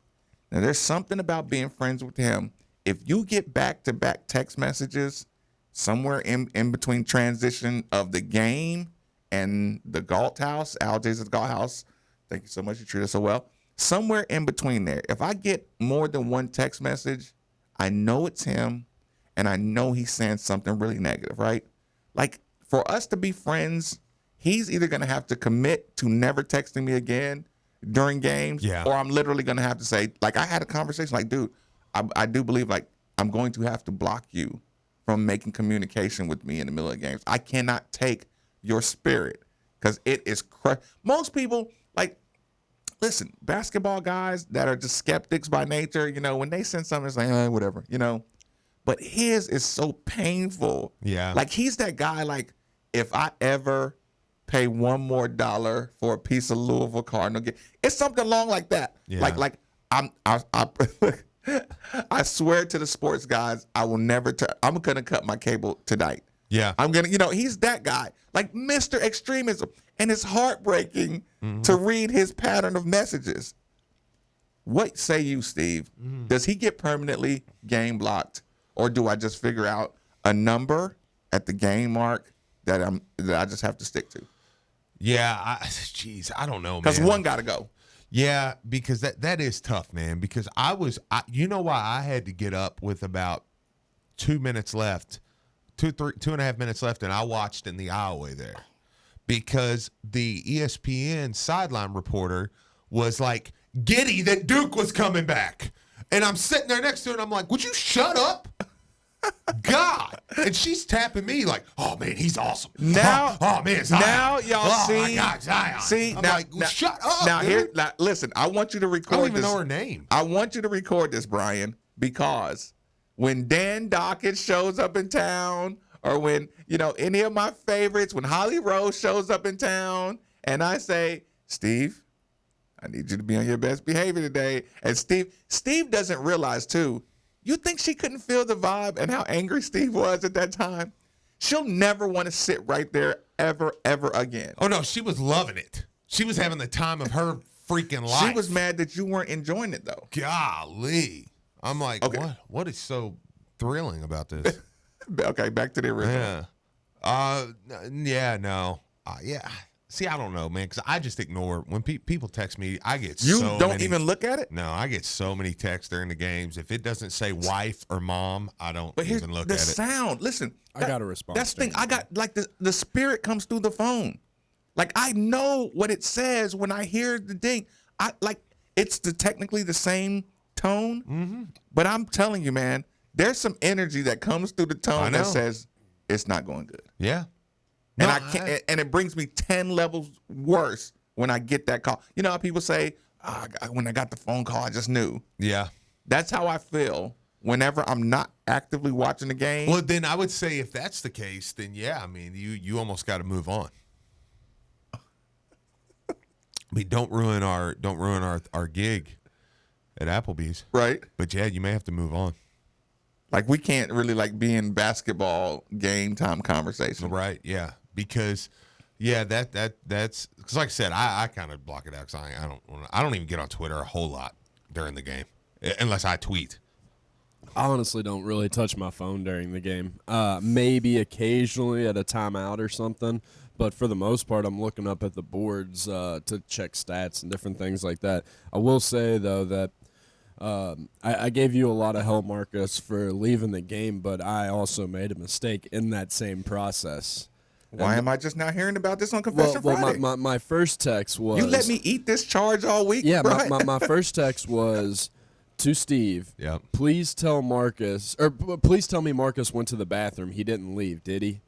Now, there's something about being friends with him. If you get back-to-back text messages somewhere in between transition of the game and the Galt House, Al J's at the Galt House, thank you so much, you treat us so well. Somewhere in between there, if I get more than one text message, I know it's him, and I know he's saying something really negative, right? Like, for us to be friends, he's either going to have to commit to never texting me again during games, or I'm literally going to have to say, like, I had a conversation, like, dude, I do believe, like, I'm going to have to block you from making communication with me in the middle of games. I cannot take your spirit because it is most people, like, listen, basketball guys that are just skeptics by nature, you know, when they send something, it's like, whatever, you know. But his is so painful.
Yeah.
Like, he's that guy, like, if I ever pay $1 more for a piece of Louisville Cardinal gear, it's something long like that.
Yeah.
Like I swear to the sports guys, I will never I'm going to cut my cable tonight.
Yeah.
I'm going to, you know, he's that guy. Like Mr. Extremism. And it's heartbreaking to read his pattern of messages. What say you, Steve? Does he get permanently game blocked? Or do I just figure out a number at the game mark that I just have to stick to?
Yeah, I don't know, man.
Because one got to go.
Yeah, because that is tough, man. Because you know why I had to get up with about 2 minutes left, 2.5 minutes left, and I watched in the aisleway there. Because the ESPN sideline reporter was like, giddy that Duke was coming back. And I'm sitting there next to her, and I'm like, would you shut up? God. And she's tapping me like, oh, man, he's awesome.
Now,
oh, man, Zion.
Now y'all
oh,
see.
my God, Zion.
See,
I'm
now,
like, well, shut up,
Now,
dude.
listen, I want you to record
I don't even
this.
know her name.
I want you to record this, Brian, because when Dan Dockett shows up in town, or when, you know, any of my favorites, when Holly Rose shows up in town, and I say, Steve, I need you to be on your best behavior today. And Steve doesn't realize, too, you think she couldn't feel the vibe and how angry Steve was at that time? She'll never want to sit right there ever again.
Oh, no, she was loving it. She was having the time of her freaking life.
She was mad that you weren't enjoying it, though.
Golly. I'm like, okay. What is so thrilling about this?
Okay, back to the original.
Yeah. No. Yeah. See, I don't know, man, because I just ignore when people text me. I get
you
so
don't
many,
even look at it.
No, I get so many texts during the games. If it doesn't say wife or mom, I don't even look at it.
The sound. Listen,
I got a response.
That's the thing. I got like the spirit comes through the phone. Like I know what it says when I hear the ding. I like it's technically the same tone, but I'm telling you, man, there's some energy that comes through the tone that says it's not going good.
Yeah.
And I can't, and it brings me 10 levels worse when I get that call. You know how people say, when I got the phone call, I just knew.
Yeah.
That's how I feel whenever I'm not actively watching the game.
Well, then I would say if that's the case, then yeah, I mean, you almost got to move on. I mean, don't ruin our gig at Applebee's.
Right.
But yeah, you may have to move on.
Like we can't really like be in basketball game time conversation.
Right. Yeah. Because yeah, that's because like I said, I kind of block it out because I don't even get on Twitter a whole lot during the game unless I tweet.
I honestly don't really touch my phone during the game. Maybe occasionally at a timeout or something, but for the most part, I'm looking up at the boards to check stats and different things like that. I will say though that I gave you a lot of help, Marcus, for leaving the game, but I also made a mistake in that same process.
Why am I just now hearing about this on Confession Friday?
My first text was...
You let me eat this charge all week,
yeah,
right?
my first text was, To Steve.
Yep.
Please tell Marcus, or please tell me Marcus went to the bathroom. He didn't leave, did he?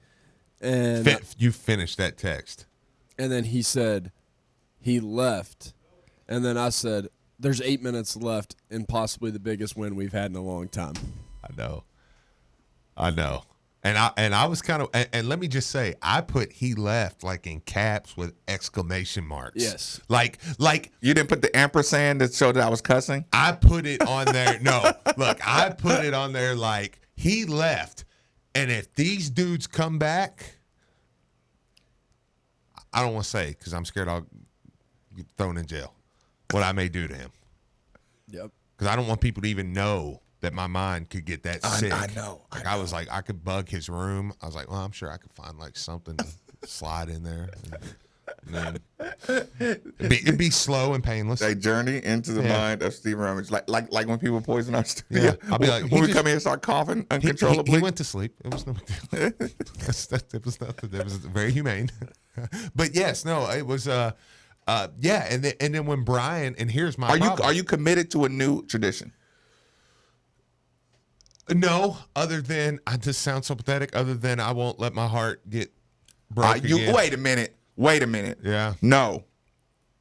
And
You finished that text.
And then he said he left. And then I said, there's 8 minutes left and possibly the biggest win we've had in a long time.
I know. And I was kind of, and let me just say, I put he left like in caps with exclamation marks.
Yes.
Like
you didn't put the ampersand that showed that I was cussing?
I put it on there. No, look, I put it on there like he left. And if these dudes come back, I don't want to say because I'm scared I'll get thrown in jail. What I may do to him.
Yep.
Because I don't want people to even know that my mind could get that sick.
I know.
I was like, I could bug his room. I was like, well, I'm sure I could find like something to slide in there. And then it'd be slow and painless.
They journey into the mind of Steve Rummage, like when people poison our studio.
Yeah, I'll be like,
when we come here and start coughing uncontrollably.
He went to sleep. It was no deal. It was nothing. It was very humane. But yes, no, it was. Yeah, and then when Brian, and here's my problem.
Are you committed to a new tradition?
No, other than I just sound so pathetic. Other than I won't let my heart get broke again.
Wait a minute.
Yeah.
No.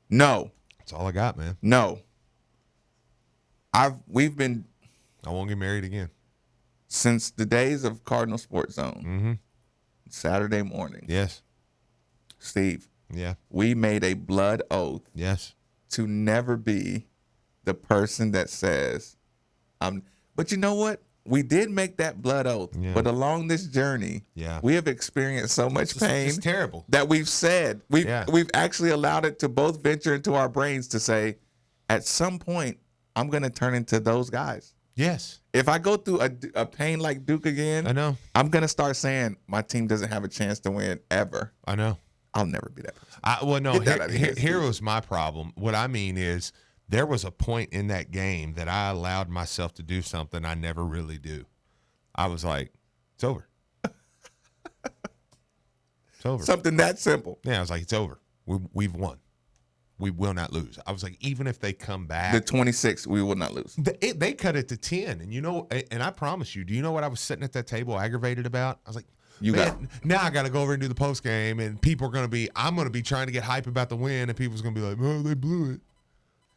That's all I got, man.
No. I
won't get married again.
Since the days of Cardinal Sports Zone.
Mm-hmm.
Saturday morning.
Yes.
Steve.
Yeah.
We made a blood oath.
Yes.
To never be the person that says, but you know what? We did make that blood oath, but along this journey, we have experienced so much pain.
It's terrible.
That we've actually allowed it to both venture into our brains to say, at some point, I'm going to turn into those guys.
Yes.
If I go through a pain like Duke again,
I know.
I'm going to start saying my team doesn't have a chance to win ever.
I know.
I'll never be that person.
Well, no, here was my problem. What I mean is, there was a point in that game that I allowed myself to do something I never really do. I was like, it's over. It's over.
Something that simple.
Yeah, I was like, it's over. We've won. We will not lose. I was like, even if they come back.
The 26, we will not lose.
They cut it to 10. And I promise you, do you know what I was sitting at that table aggravated about? I was like, now I got to go over and do the post game, and I'm going to be trying to get hype about the win, and people's going to be like, oh, they blew it.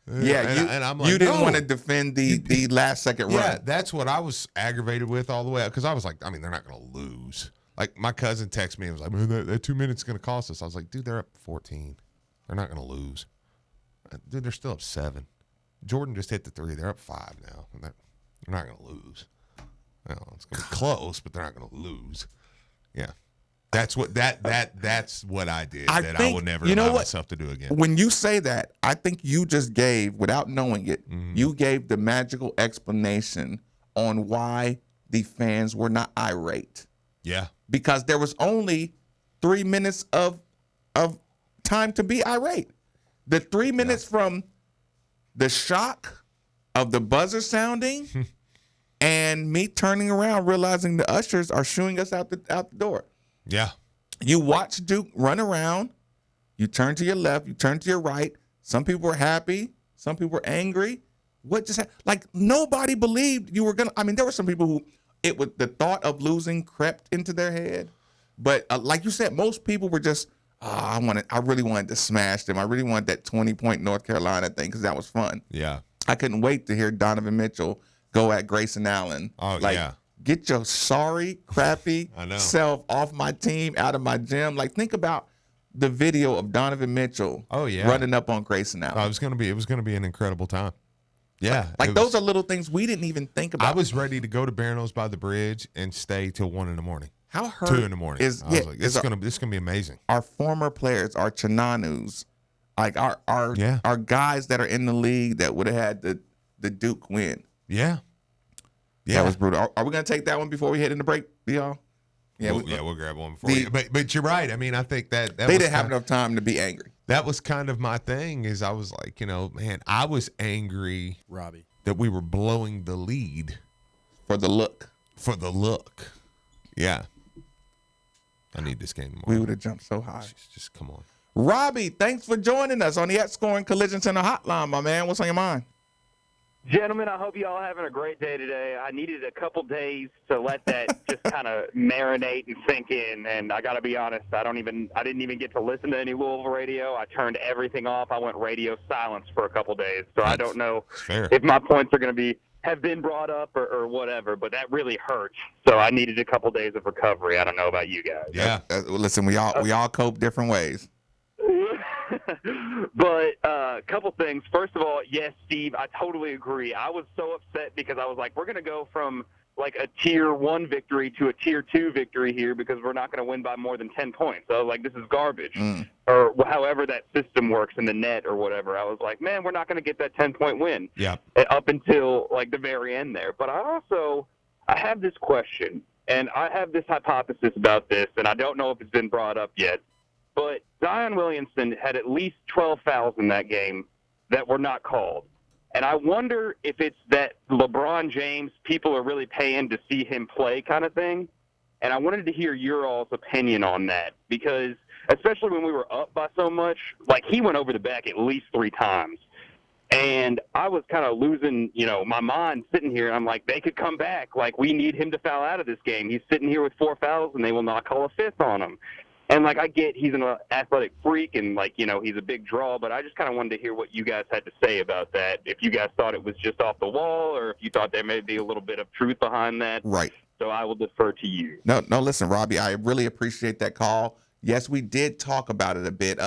Yeah,
I'm like,
you didn't want to defend the last second run.
Yeah, that's what I was aggravated with all the way up because I was like, I mean, they're not going to lose. Like my cousin texted me and was like, man, that 2 minutes is going to cost us. I was like, dude, they're up 14. They're not going to lose. Dude, they're still up 7. Jordan just hit the 3. They're up 5 now. They're not going to lose. Well, it's going to be close, but they're not going to lose. Yeah. That's what that's what I did I will never allow myself to do again.
When you say that, I think you just gave, without knowing it, you gave the magical explanation on why the fans were not irate.
Yeah.
Because there was only 3 minutes of time to be irate. The 3 minutes from the shock of the buzzer sounding and me turning around realizing the ushers are shooing us out the door.
Yeah.
You watch Duke run around. You turn to your left. You turn to your right. Some people were happy. Some people were angry. What just happened? Like, nobody believed you were going to. I mean, there were some people who the thought of losing crept into their head. But like you said, most people were just, I really wanted to smash them. I really wanted that 20-point North Carolina thing because that was fun.
Yeah.
I couldn't wait to hear Donovan Mitchell go at Grayson Allen.
Oh, yeah.
Get your sorry, crappy self off my team, out of my gym. Like, think about the video of Donovan Mitchell running up on Grayson Allen.
It was gonna be an incredible time. Yeah.
Like those are little things we didn't even think about.
I was ready to go to Barano's by the Bridge and stay till 1 in.m.
How hurt
2 in.m. I was like, this is gonna be amazing.
Our former players, our Chinanus, like our guys that are in the league that would have had the Duke win.
Yeah.
Yeah, that was brutal. Are we going to take that one before we head into break, y'all?
Yeah, we'll grab one before you. But you're right. I mean, I think that
they didn't have enough time to be angry.
That was kind of my thing is I was like, man, I was angry,
Robbie,
that we were blowing the lead.
For the look.
Yeah. I need this game tomorrow.
We would have jumped so high.
Just come on.
Robbie, thanks for joining us on the At Scoring Collision Center hotline, my man. What's on your mind?
Gentlemen, I hope you all having a great day today. I needed a couple days to let that just kind of marinate and sink in. And I got to be honest, I didn't even get to listen to any Louisville radio. I turned everything off. I went radio silence for a couple days. So I don't know if my points are going to have been brought up or whatever, but that really hurts. So I needed a couple days of recovery. I don't know about you guys.
Yeah.
Listen, we all cope different ways.
But a couple things. First of all, yes, Steve, I totally agree. I was so upset because I was like, we're going to go from like a tier 1 victory to a tier 2 victory here because we're not going to win by more than 10 points. So I was like, this is garbage. Or however that system works in the net or whatever. I was like, man, we're not going to get that 10-point win.
Yeah.
Up until like the very end there. But I have this question, and I have this hypothesis about this, and I don't know if it's been brought up yet. But Zion Williamson had at least 12 fouls in that game that were not called. And I wonder if it's that LeBron James, people are really paying to see him play kind of thing. And I wanted to hear your all's opinion on that because especially when we were up by so much, like he went over the back at least 3 times. And I was kind of losing, my mind sitting here. And I'm like, they could come back. Like, we need him to foul out of this game. He's sitting here with 4 fouls, and they will not call a 5th on him. And, like, I get he's an athletic freak and, like, he's a big draw, but I just kind of wanted to hear what you guys had to say about that, if you guys thought it was just off the wall or if you thought there may be a little bit of truth behind that.
Right.
So I will defer to you.
No, listen, Robbie, I really appreciate that call. Yes, we did talk about it a bit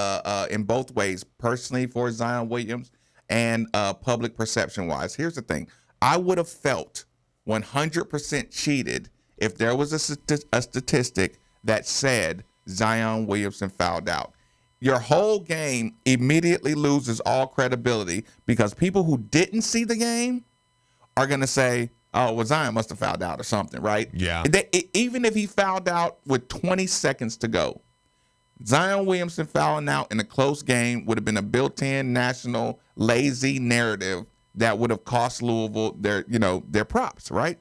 in both ways, personally for Zion Williams and public perception-wise. Here's the thing. I would have felt 100% cheated if there was a statistic that said Zion Williamson fouled out. Your whole game immediately loses all credibility because people who didn't see the game are going to say, oh, well, Zion must have fouled out or something, right?
Yeah.
Even if he fouled out with 20 seconds to go, Zion Williamson fouling out in a close game would have been a built-in national lazy narrative that would have cost Louisville their props, right?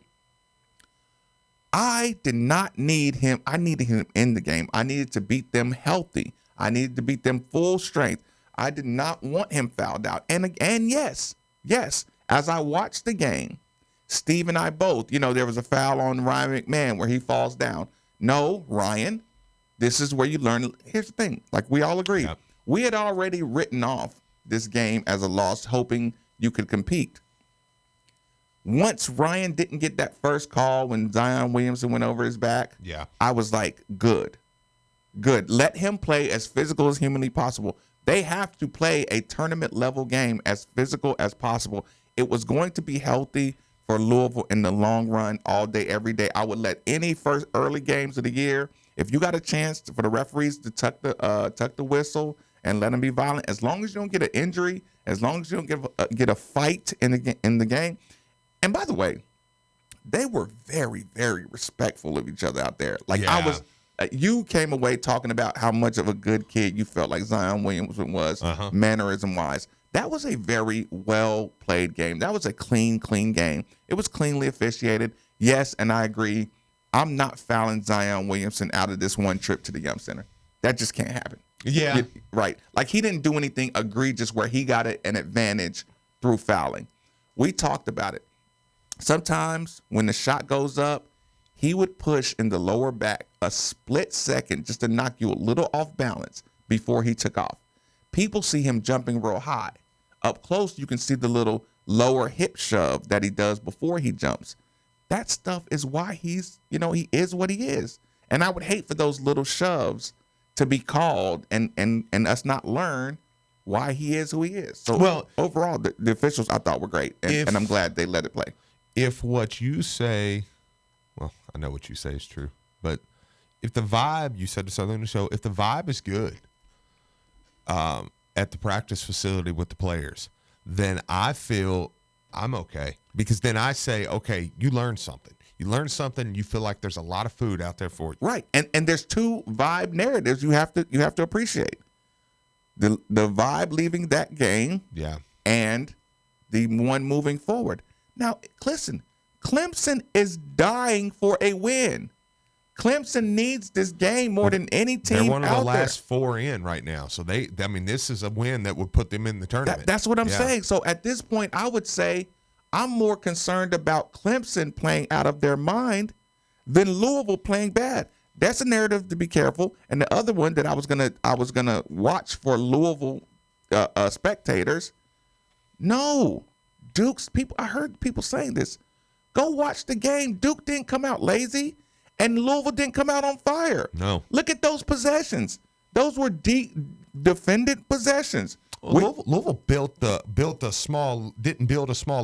I did not need him. I needed him in the game. I needed to beat them healthy. I needed to beat them full strength. I did not want him fouled out. And yes, as I watched the game, Steve and I both, there was a foul on Ryan McMahon where he falls down. No, Ryan, this is where you learn. Here's the thing. Like we all agreed. Yep. We had already written off this game as a loss, hoping you could compete. Once Ryan didn't get that first call when Zion Williamson went over his back, I was like, good. Let him play as physical as humanly possible. They have to play a tournament-level game as physical as possible. It was going to be healthy for Louisville in the long run, all day, every day. I would let any first early games of the year, if you got a chance for the referees to tuck the whistle and let them be violent, as long as you don't get an injury, as long as you don't get a fight in the game. And by the way, they were very, very respectful of each other out there. Like you came away talking about how much of a good kid you felt like Zion Williamson was, mannerism-wise. That was a very well-played game. That was a clean game. It was cleanly officiated. Yes, and I agree. I'm not fouling Zion Williamson out of this one trip to the Yum Center. That just can't happen.
Yeah.
Right. Like he didn't do anything egregious where he got an advantage through fouling. We talked about it. Sometimes when the shot goes up, he would push in the lower back a split second just to knock you a little off balance before he took off. People see him jumping real high. Up close, you can see the little lower hip shove that he does before he jumps. That stuff is why he is what he is. And I would hate for those little shoves to be called and us not learn why he is who he is. So overall, the officials I thought were great, and I'm glad they let it play.
If what you say, well, I know what you say is true, but if the vibe, you said this earlier in the show, if the vibe is good at the practice facility with the players, then I feel I'm okay. Because then I say, okay, you learned something. You learned something, and you feel like there's a lot of food out there for you.
Right, and there's two vibe narratives you have to appreciate. The vibe leaving that game, and the one moving forward. Now, listen, Clemson is dying for a win. Clemson needs this game more than any team out there.
They're one of the last 4 in right now. So, this is a win that would put them in the tournament.
That's what I'm saying. So, at this point, I would say I'm more concerned about Clemson playing out of their mind than Louisville playing bad. That's a narrative to be careful. And the other one that I was gonna watch for Louisville spectators. No, Duke's people. I heard people saying this. Go watch the game. Duke didn't come out lazy, and Louisville didn't come out on fire.
No.
Look at those possessions. Those were deep defended possessions.
Louisville didn't build a small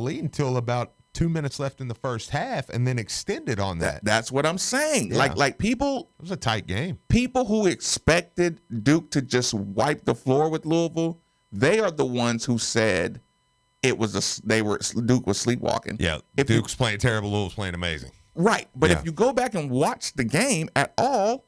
lead until about 2 minutes left in the first half, and then extended on that.
That's what I'm saying.
Yeah.
Like people.
It was a tight game.
People who expected Duke to just wipe the floor with Louisville, they are the ones who said Duke was sleepwalking.
Yeah,
if
Duke's playing terrible, Louisville's playing amazing.
Right, but if you go back and watch the game at all,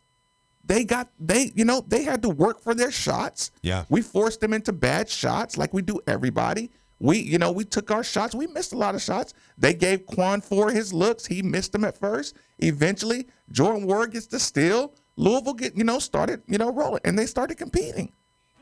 they had to work for their shots.
Yeah,
we forced them into bad shots like we do everybody. We took our shots. We missed a lot of shots. They gave Quan Ford his looks. He missed them at first. Eventually, Jordan Ward gets the steal. Louisville started rolling, and they started competing.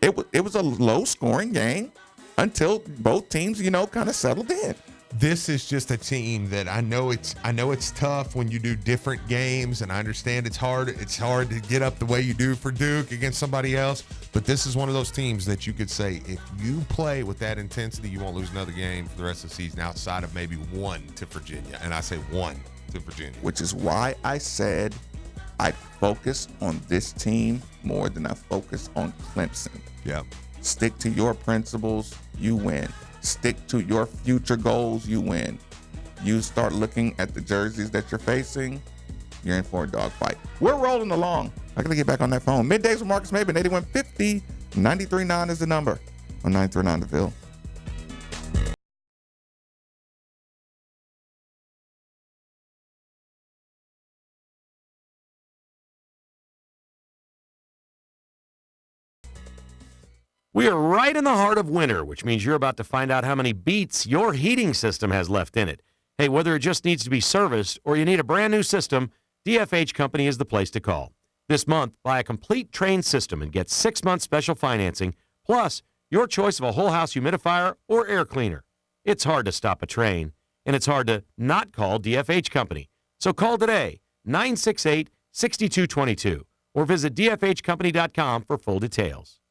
It was a low scoring game until both teams kind of settled in.
This is just a team that I know it's tough when you do different games, and I understand it's hard to get up the way you do for Duke against somebody else, but this is one of those teams that you could say if you play with that intensity, you won't lose another game for the rest of the season outside of maybe one to Virginia, and I say one to Virginia.
Which is why I said I focus on this team more than I focus on Clemson.
Yeah.
Stick to your principles, you win. Stick to your future goals, you win. You start looking at the jerseys that you're facing, you're in for a dogfight. We're rolling along. I gotta get back on that phone. Middays with Marcus Maben, 8150 93.9 is the number on 939 The Ville.
We are right in the heart of winter, which means you're about to find out how many beats your heating system has left in it. Hey, whether it just needs to be serviced or you need a brand new system, DFH Company is the place to call. This month, buy a complete Train system and get 6 months special financing, plus your choice of a whole house humidifier or air cleaner. It's hard to stop a Train, and it's hard to not call DFH Company. So call today, 968-6222, or visit dfhcompany.com for full details.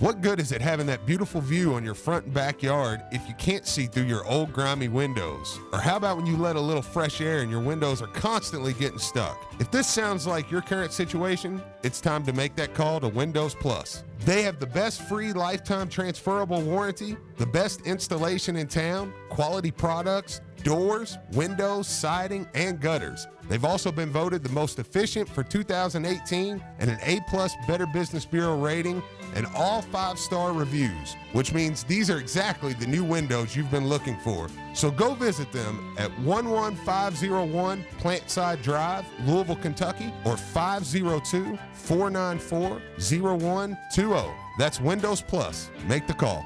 What good is it having that beautiful view on your front and backyard if you can't see through your old grimy windows? Or how about when you let a little fresh air and your windows are constantly getting stuck? If this sounds like your current situation, it's time to make that call to Windows Plus. They have the best free lifetime transferable warranty, the best installation in town, quality products, doors, windows, siding, and gutters. They've also been voted the most efficient for 2018 and an A+ Better Business Bureau rating and all 5-star reviews, which means these are exactly the new windows you've been looking for. So go visit them at 11501 Plantside Drive, Louisville, Kentucky, or 502-494-0120. That's Windows Plus. Make the call.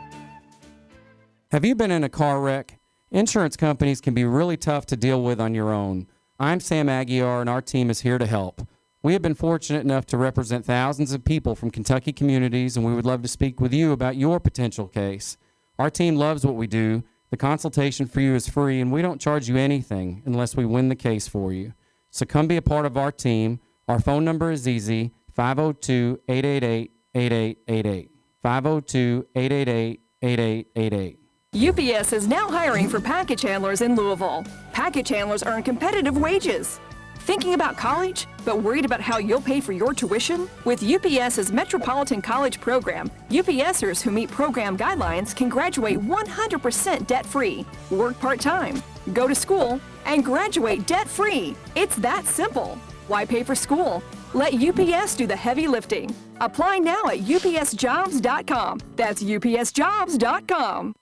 Have you been in a car wreck? Insurance companies can be really tough to deal with on your own. I'm Sam Aguiar, and our team is here to help. We have been fortunate enough to represent thousands of people from Kentucky communities, and we would love to speak with you about your potential case. Our team loves what we do. The consultation for you is free, and we don't charge you anything unless we win the case for you. So come be a part of our team. Our phone number is easy, 502-888-8888. 502-888-8888.
UPS is now hiring for package handlers in Louisville. Package handlers earn competitive wages. Thinking about college, but worried about how you'll pay for your tuition? With UPS's Metropolitan College program, UPSers who meet program guidelines can graduate 100% debt-free, work part-time, go to school, and graduate debt-free. It's that simple. Why pay for school? Let UPS do the heavy lifting. Apply now at upsjobs.com. That's upsjobs.com.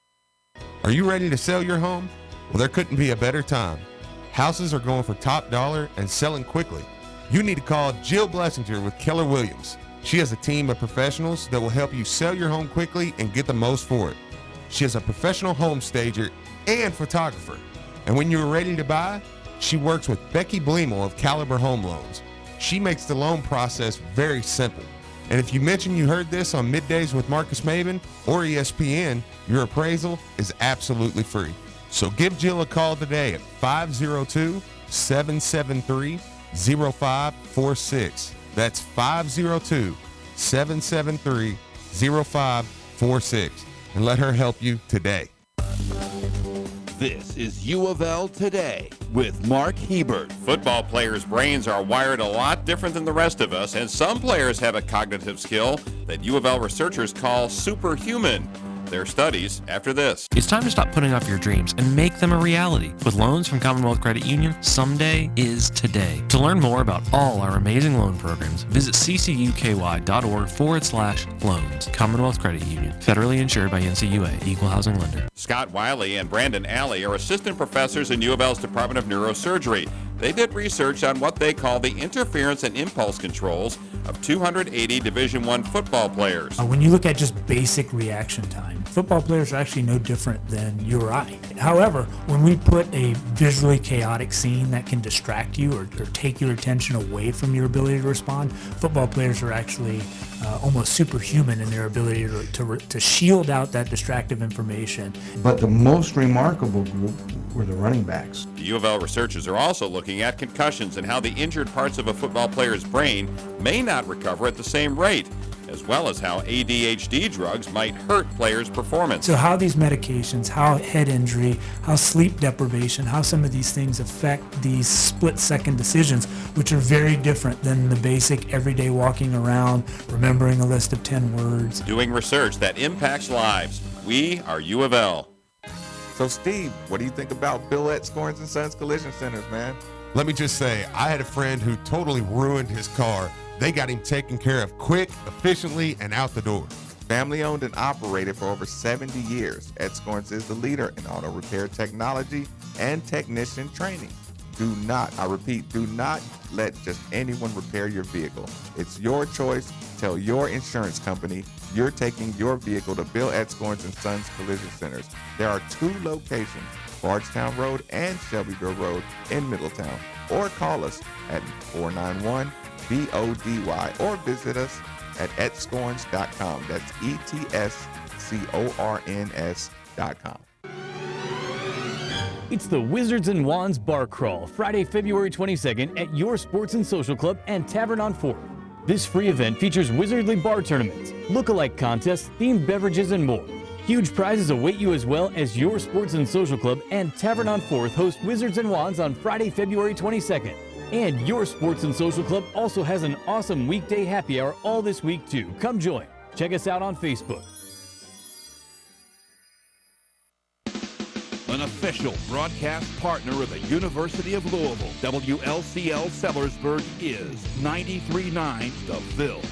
Are you ready to sell your home? Well, there couldn't be a better time. Houses are going for top dollar and selling quickly. You need to call Jill Blessinger with Keller Williams. She has a team of professionals that will help you sell your home quickly and get the most for it. She is a professional home stager and photographer. And when you're ready to buy, she works with Becky Bleemel of Caliber Home Loans. She makes the loan process very simple. And if you mention you heard this on Middays with Marcus Maben or ESPN, your appraisal is absolutely free. So give Jill a call today at 502-773-0546. That's 502-773-0546. And let her help you today.
This is U of L Today with Mark Hebert.
Football players' brains are wired a lot different than the rest of us, and some players have a cognitive skill that U of L researchers call superhuman. Their studies after this.
It's time to stop putting off your dreams and make them a reality. With loans from Commonwealth Credit Union, someday is today. To learn more about all our amazing loan programs, visit ccuky.org/loans. Commonwealth Credit Union, federally insured by NCUA, Equal Housing Lender.
Scott Wiley and Brandon Alley are assistant professors in U of L's Department of Neurosurgery. They did research on what they call the interference and impulse controls of 280 Division I football players.
When you look at just basic reaction time, football players are actually no different than you or I. However, when we put a visually chaotic scene that can distract you or take your attention away from your ability to respond, football players are actually almost superhuman in their ability to shield out that distractive information.
But the most remarkable group were the running backs.
The U of L researchers are also looking at concussions and how the injured parts of a football player's brain may not recover at the same rate, as well as how ADHD drugs might hurt players' performance.
So how these medications, how head injury, how sleep deprivation, how some of these things affect these split-second decisions, which are very different than the basic everyday walking around, remembering a list of 10 words.
Doing research that impacts lives. We are U of L.
So, Steve, what do you think about Bill at Scorns & Sons Collision Centers, man?
Let me just say, I had a friend who totally ruined his car. They got him taken care of quick, efficiently, and out the door.
Family owned and operated for over 70 years, Ed Scorns is the leader in auto repair technology and technician training. Do not let just anyone repair your vehicle. It's your choice. Tell your insurance company you're taking your vehicle to Bill at Scorns & Sons Collision Centers. There are 2 locations, Bardstown Road and Shelbyville Road in Middletown. Or call us at 491-BODY or visit us at etscorns.com. That's ETSCORNS.com.
It's the Wizards and Wands Bar Crawl, Friday, February 22nd at your Sports and Social Club and Tavern on 4th. This free event features wizardly bar tournaments, look-alike contests, themed beverages, and more. Huge prizes await you as well as your Sports and Social Club and Tavern on 4th host Wizards and Wands on Friday, February 22nd. And your Sports and Social Club also has an awesome weekday happy hour all this week too. Come join. Check us out on Facebook.
An official broadcast partner of the University of Louisville, WLCL Sellersburg is 93.9 The Ville.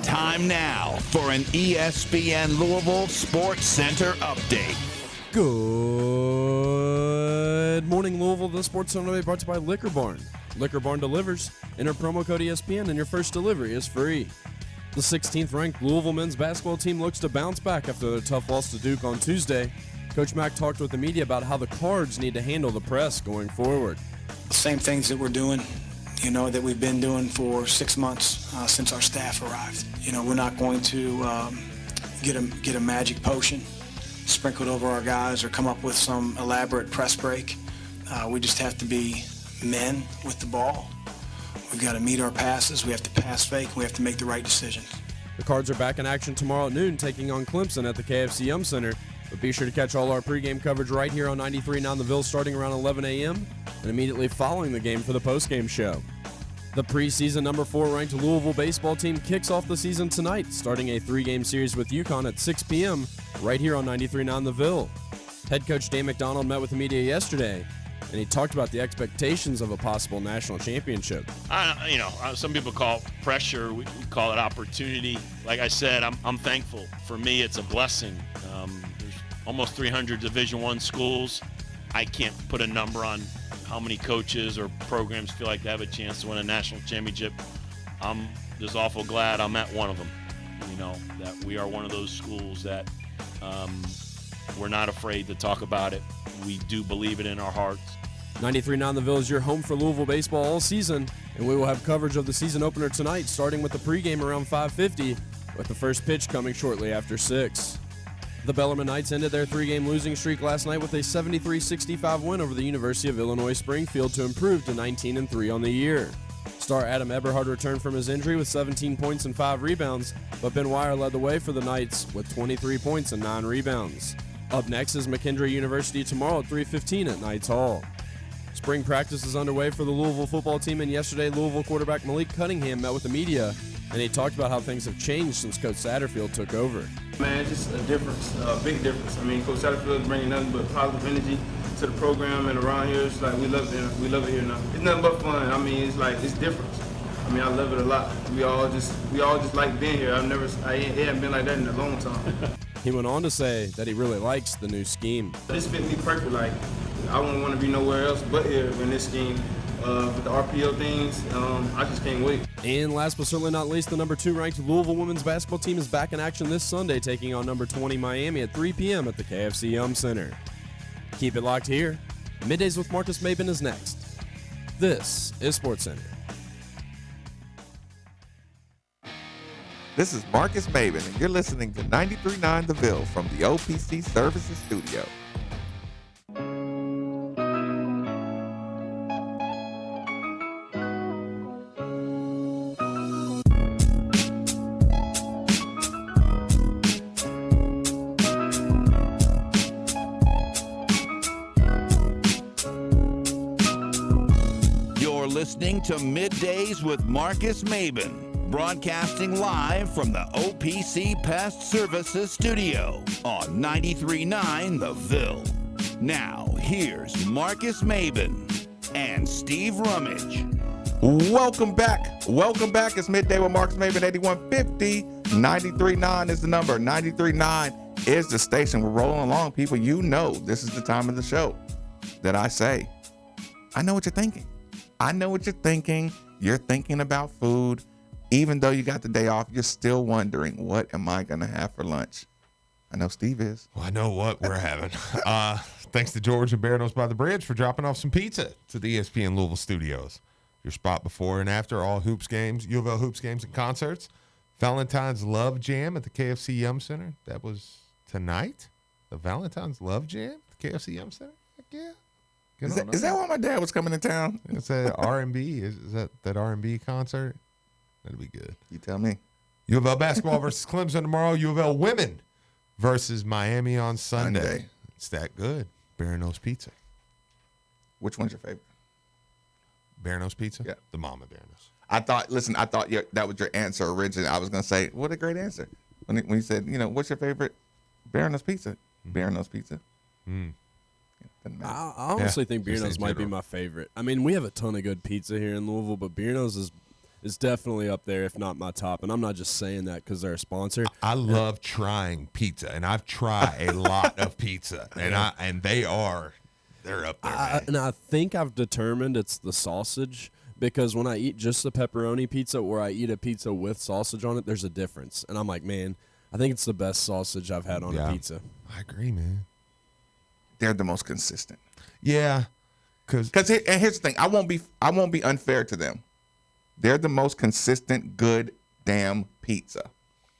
Time now for an ESPN Louisville Sports Center update.
Good morning, Louisville. The Sports Center brought to you by Liquor Barn. Liquor Barn delivers. Enter promo code ESPN and your first delivery is free. The 16th-ranked Louisville men's basketball team looks to bounce back after their tough loss to Duke on Tuesday. Coach Mack talked with the media about how the Cards need to handle the press going forward.
Same things that we're doing, that we've been doing for 6 months since our staff arrived. We're not going to get a magic potion sprinkled over our guys or come up with some elaborate press break. We just have to be men with the ball. We've got to meet our passes. We have to pass fake. We have to make the right decisions.
The Cards are back in action tomorrow at noon, taking on Clemson at the KFC Yum Center. But be sure to catch all our pregame coverage right here on 93.9 The Ville starting around 11 a.m. and immediately following the game for the postgame show. The preseason number 4 ranked Louisville baseball team kicks off the season tonight, starting a 3-game series with UConn at 6 p.m. right here on 93.9 The Ville. Head coach Dan McDonald met with the media yesterday, and he talked about the expectations of a possible national championship.
Some people call it pressure. We call it opportunity. Like I said, I'm thankful. For me, it's a blessing. There's almost 300 Division I schools. I can't put a number on how many coaches or programs feel like they have a chance to win a national championship. I'm just awful glad I'm at one of them. That we are one of those schools that we're not afraid to talk about it. We do believe it in our hearts.
93.9 The Ville is your home for Louisville baseball all season, and we will have coverage of the season opener tonight, starting with the pregame around 5:50 with the first pitch coming shortly after 6. The Bellarmine Knights ended their 3-game losing streak last night with a 73-65 win over the University of Illinois Springfield to improve to 19-3 on the year. Star Adam Eberhard returned from his injury with 17 points and 5 rebounds, but Ben Wire led the way for the Knights with 23 points and 9 rebounds. Up next is McKendree University tomorrow at 3:15 at Knights Hall. Spring practice is underway for the Louisville football team, and yesterday Louisville quarterback Malik Cunningham met with the media, and he talked about how things have changed since Coach Satterfield took over.
Man, it's just a difference, a big difference. I mean, Coach Satterfield is bringing nothing but positive energy to the program, and around here, it's like we love it here now. It's nothing but fun. I mean, it's like, it's different. I mean, I love it a lot. We all just like being here. It hasn't been like that in a long time.
He went on to say that he really likes the new scheme.
This fit me perfect. Like, I wouldn't want to be nowhere else but here in this scheme. With the RPO things, I just can't wait.
And last but certainly not least, the number 2 ranked Louisville women's basketball team is back in action this Sunday, taking on number 20 Miami at 3 p.m. at the KFC Yum Center. Keep it locked here. Middays with Marcus Maben is next. This is SportsCenter.
This is Marcus Maben, and you're listening to 93.9 The Ville from the OPC Services Studio.
You're listening to Middays with Marcus Maben, broadcasting live from the OPC Pest Services Studio on 93.9 The Ville. Now, here's Marcus Maben and Steve Rummage.
Welcome back. Welcome back. It's Midday with Marcus Maben, 8150. 93.9 is the number. 93.9 is the station. We're rolling along, people. You know this is the time of the show that I say, I know what you're thinking. I know what you're thinking. You're thinking about food. Even though you got the day off, you're still wondering, what am I going to have for lunch? I know Steve is.
Well, I know what we're having. Thanks to George and Barano's by the Bridge for dropping off some pizza to the ESPN Louisville studios. Your spot before and after all hoops games, U of L hoops games and concerts. Valentine's Love Jam at the KFC Yum Center. That was tonight. The Valentine's Love Jam at the KFC Yum Center. Heck yeah.
Is that why my dad was coming to town?
It's a R&B. Is that R&B concert? That'd be good.
You tell me.
U of L basketball versus Clemson tomorrow. U of L women versus Miami on Sunday. It's that good. Barano's Pizza.
Which one's your favorite?
Barano's Pizza?
Yeah.
The Mama Barano's.
I thought that was your answer originally. I was going to say, what a great answer. When you said, what's your favorite? Barano's Pizza. Barano's Pizza.
Mm.
I honestly think Bearno's might be my favorite. I mean, we have a ton of good pizza here in Louisville, but Bearno's is definitely up there, if not my top. And I'm not just saying that because they're a sponsor.
I love trying pizza, and I've tried a lot of pizza, and they're up there.
And I think I've determined it's the sausage, because when I eat just the pepperoni pizza or I eat a pizza with sausage on it, there's a difference. And I'm like, man, I think it's the best sausage I've had on a pizza.
I agree, man.
They're the most consistent.
Yeah,
and here's the thing. I won't be unfair to them. They're the most consistent, good damn pizza,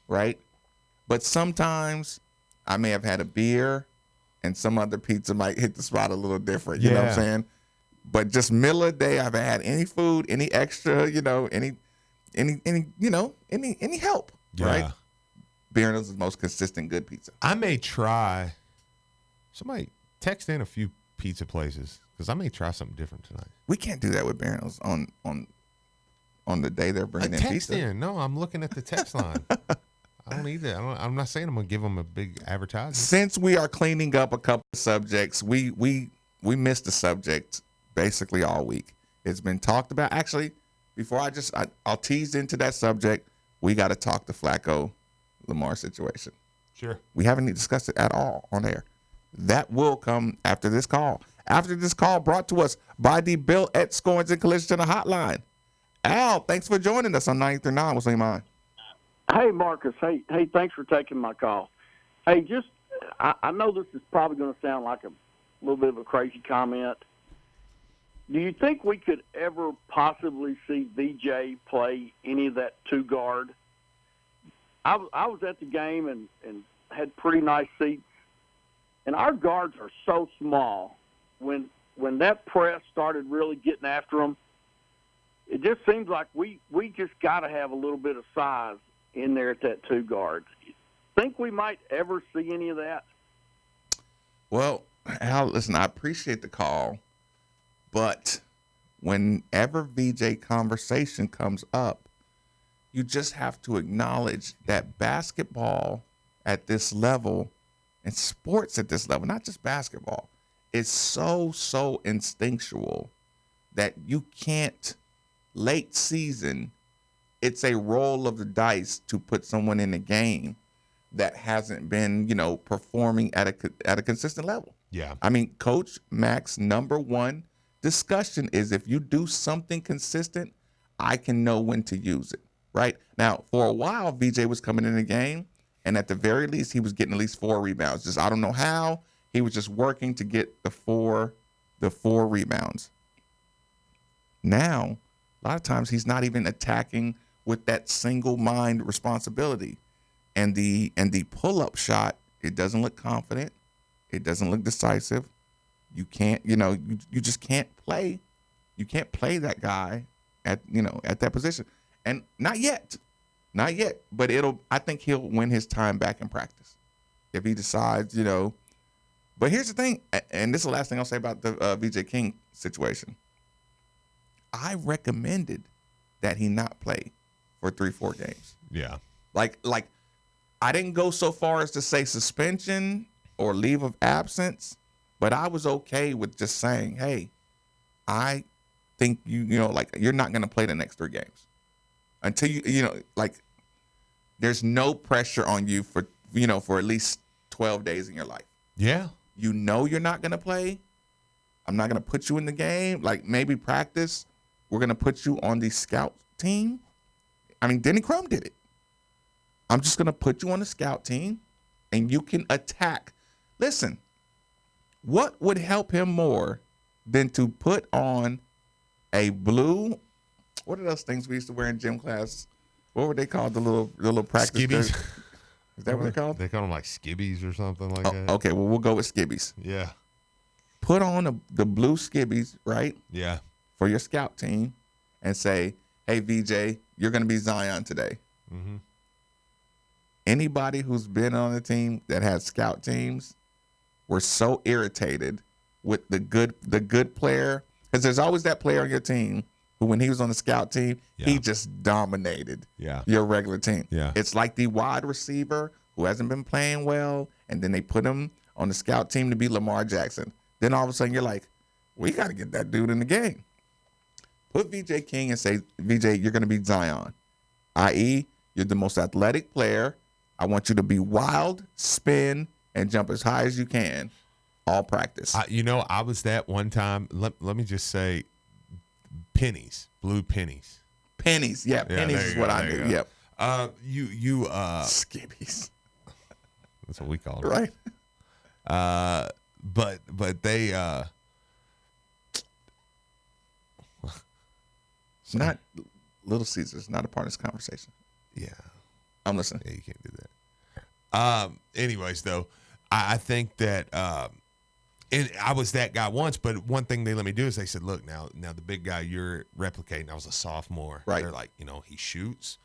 right? But sometimes I may have had a beer, and some other pizza might hit the spot a little different. You know what I'm saying? But just middle of the day, I haven't had any food, any extra, any help, right? Bearno's is the most consistent, good pizza.
I may try. Somebody text in a few pizza places, because I may try something different tonight.
We can't do that with Barano's on the day they're bringing in
text
pizza.
No, I'm looking at the text line. I don't need that. I'm not saying I'm going to give them a big advertisement.
Since we are cleaning up a couple of subjects, we missed the subject basically all week. It's been talked about. Actually, before I'll tease into that subject, we got to talk the Flacco Lamar situation.
Sure.
We haven't discussed it at all on air. That will come after this call. After this call brought to us by the Bill at Scorns and Collision Center Hotline. Al, thanks for joining us on 93.9. What's on your mind?
Hey, Marcus. Hey, thanks for taking my call. Hey, I know this is probably going to sound like a little bit of a crazy comment. Do you think we could ever possibly see VJ play any of that two guard? I was at the game and had pretty nice seats, and our guards are so small. When that press started really getting after them, it just seems like we just got to have a little bit of size in there at that 2 guard. Think we might ever see any of that?
Well, Al, listen, I appreciate the call, but whenever VJ conversation comes up, you just have to acknowledge that basketball at this level and sports at this level, not just basketball, is so instinctual that you can't late season. It's a roll of the dice to put someone in a game that hasn't been, performing at a consistent level.
Yeah.
I mean, Coach Mac's number one discussion is if you do something consistent, I can know when to use it. Right now, for a while, VJ was coming in the game, and at the very least, he was getting at least 4 rebounds. Just I don't know how he was just working to get the four rebounds. Now, a lot of times he's not even attacking with that single mind responsibility, and the pull-up shot, it doesn't look confident, it doesn't look decisive. You can't, you just can't play. You can't play that guy at that position. And not yet, but I think he'll win his time back in practice if he decides, But here's the thing, and this is the last thing I'll say about the VJ King situation. I recommended that he not play for 3-4 games.
Yeah.
Like I didn't go so far as to say suspension or leave of absence, but I was okay with just saying, hey, I think you're not going to play the next 3 games. Until there's no pressure on you for at least 12 days in your life.
Yeah.
You're not going to play. I'm not going to put you in the game. Like maybe practice. We're going to put you on the scout team. I mean, Denny Crum did it. I'm just going to put you on the scout team and you can attack. Listen, what would help him more than to put on a blue, what are those things we used to wear in gym class? What were they called? The little practice
skibbies.
Is that what they're called?
They call them like skibbies or something like that.
Okay, well, we'll go with skibbies.
Yeah.
Put on the blue skibbies, right?
Yeah.
For your scout team and say, hey, VJ, you're going to be Zion today.
Mm-hmm.
Anybody who's been on the team that had scout teams were so irritated with the good player, because there's always that player on your team who, when he was on the scout team, he just dominated your regular team.
Yeah.
It's like the wide receiver who hasn't been playing well, and then they put him on the scout team to be Lamar Jackson. Then all of a sudden you're like, we got to get that dude in the game. Put VJ King and say, VJ, you're going to be Zion, i.e., you're the most athletic player. I want you to be wild, spin, and jump as high as you can all practice.
I was that one time. Let me just say, pennies, blue pennies.
Pennies, yeah, pennies is what I do. Yep.
Skibbies. That's what we call them,
right?
But they
it's not Little Caesars, not a part of this conversation.
Yeah,
I'm listening.
Yeah, you can't do that. Anyways, though, I think that and I was that guy once, but one thing they let me do is they said, look, now the big guy you're replicating, I was a sophomore.
Right.
They're like, he shoots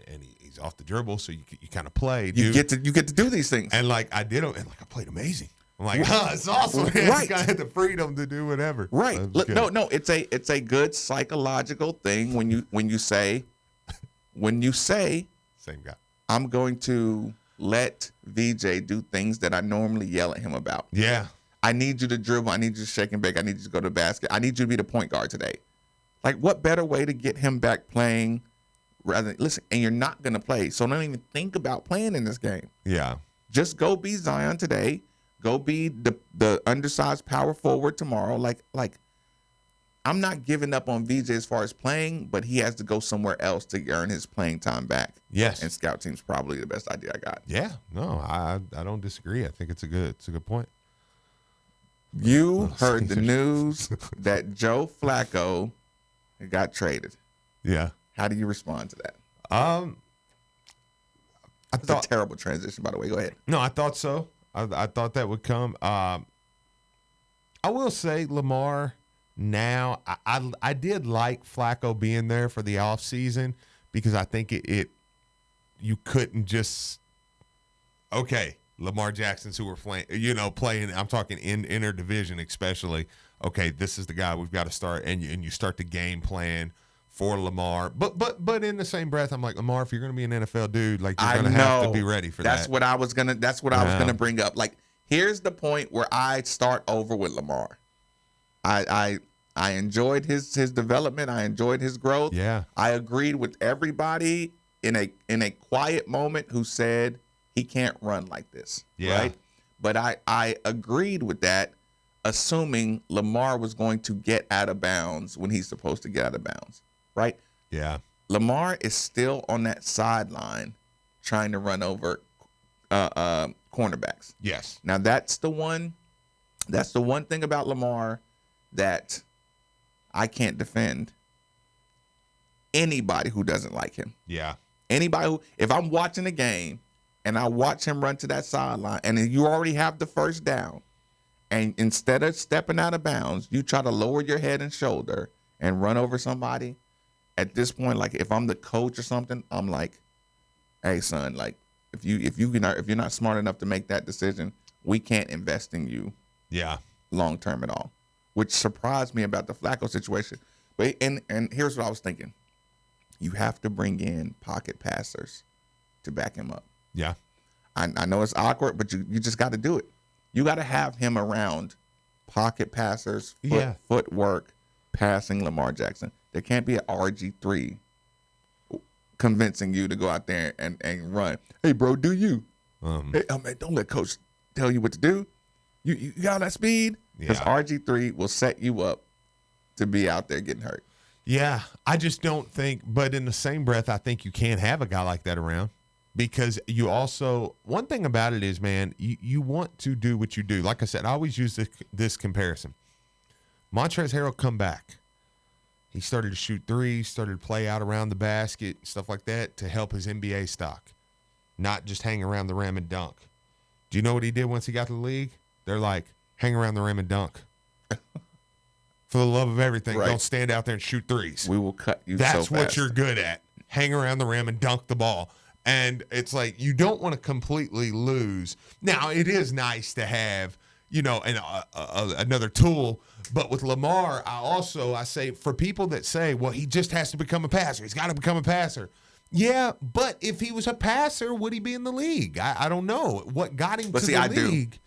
and he's off the dribble, so you kind of play.
You get to do these things.
And I did them, and I played amazing. I'm like, it's awesome.
Right.
I had the freedom to do whatever.
Right. No, it's a good psychological thing when you say
same guy.
I'm going to let VJ do things that I normally yell at him about.
Yeah.
I need you to dribble. I need you to shake and bake. I need you to go to the basket. I need you to be the point guard today. Like, what better way to get him back playing listen, and you're not going to play. So don't even think about playing in this game.
Yeah.
Just go be Zion today. Go be the undersized power forward tomorrow. Like I'm not giving up on VJ as far as playing, but he has to go somewhere else to earn his playing time back.
Yes.
And scout team's probably the best idea I got.
Yeah. No, I don't disagree. I think it's a good point.
You heard the news that Joe Flacco got traded.
Yeah.
How do you respond to that? It's a terrible transition, by the way. Go ahead.
No, I thought so. I thought that would come. I will say Lamar now, I did like Flacco being there for the offseason because I think it you couldn't just, okay, Lamar Jackson's who we're playing, I'm talking in interdivision especially. Okay, this is the guy we've got to start, and you start the game plan for Lamar. But in the same breath, I'm like, Lamar, if you're going to be an NFL dude, like you're going to have to be ready for that.
That's what I was gonna bring up. Like, here's the point where I start over with Lamar. I enjoyed his development. I enjoyed his growth.
Yeah.
I agreed with everybody in a quiet moment who said he can't run like this.
Yeah.
Right? But I agreed with that, assuming Lamar was going to get out of bounds when he's supposed to get out of bounds. Right?
Yeah.
Lamar is still on that sideline trying to run over cornerbacks.
Yes.
Now that's the one thing about Lamar that I can't defend anybody who doesn't like him.
Yeah.
Anybody who, if I'm watching a game and I watch him run to that sideline and you already have the first down, and instead of stepping out of bounds, you try to lower your head and shoulder and run over somebody, at this point, like if I'm the coach or something, I'm like, hey son, like if you're not smart enough to make that decision, we can't invest in you.
Yeah.
Long term at all. Which surprised me about the Flacco situation. But and here's what I was thinking. You have to bring in pocket passers to back him up.
Yeah.
I know it's awkward, but you just got to do it. You got to have him around pocket passers, footwork, passing Lamar Jackson. There can't be an RG3 convincing you to go out there and run. Hey, bro, do you? Hey, man, don't let coach tell you what to do. You got that speed? Because RG3 will set you up to be out there getting hurt.
Yeah, I just don't think, but in the same breath, I think you can't have a guy like that around because you also, one thing about it is, man, you want to do what you do. Like I said, I always use this comparison. Montrezl Harrell come back. He started to shoot threes, started to play out around the basket, stuff like that to help his NBA stock, not just hang around the rim and dunk. Do you know what he did once he got to the league? They're like, hang around the rim and dunk. For the love of everything, don't stand out there and shoot threes.
We will cut you
That's
so
what
fast.
you're good at. Hang around the rim and dunk the ball. And it's like you don't want to completely lose. Now, it is nice to have, another tool. But with Lamar, I say, for people that say, well, he just has to become a passer. He's got to become a passer. Yeah, but if he was a passer, would he be in the league? I don't know. What got him to the league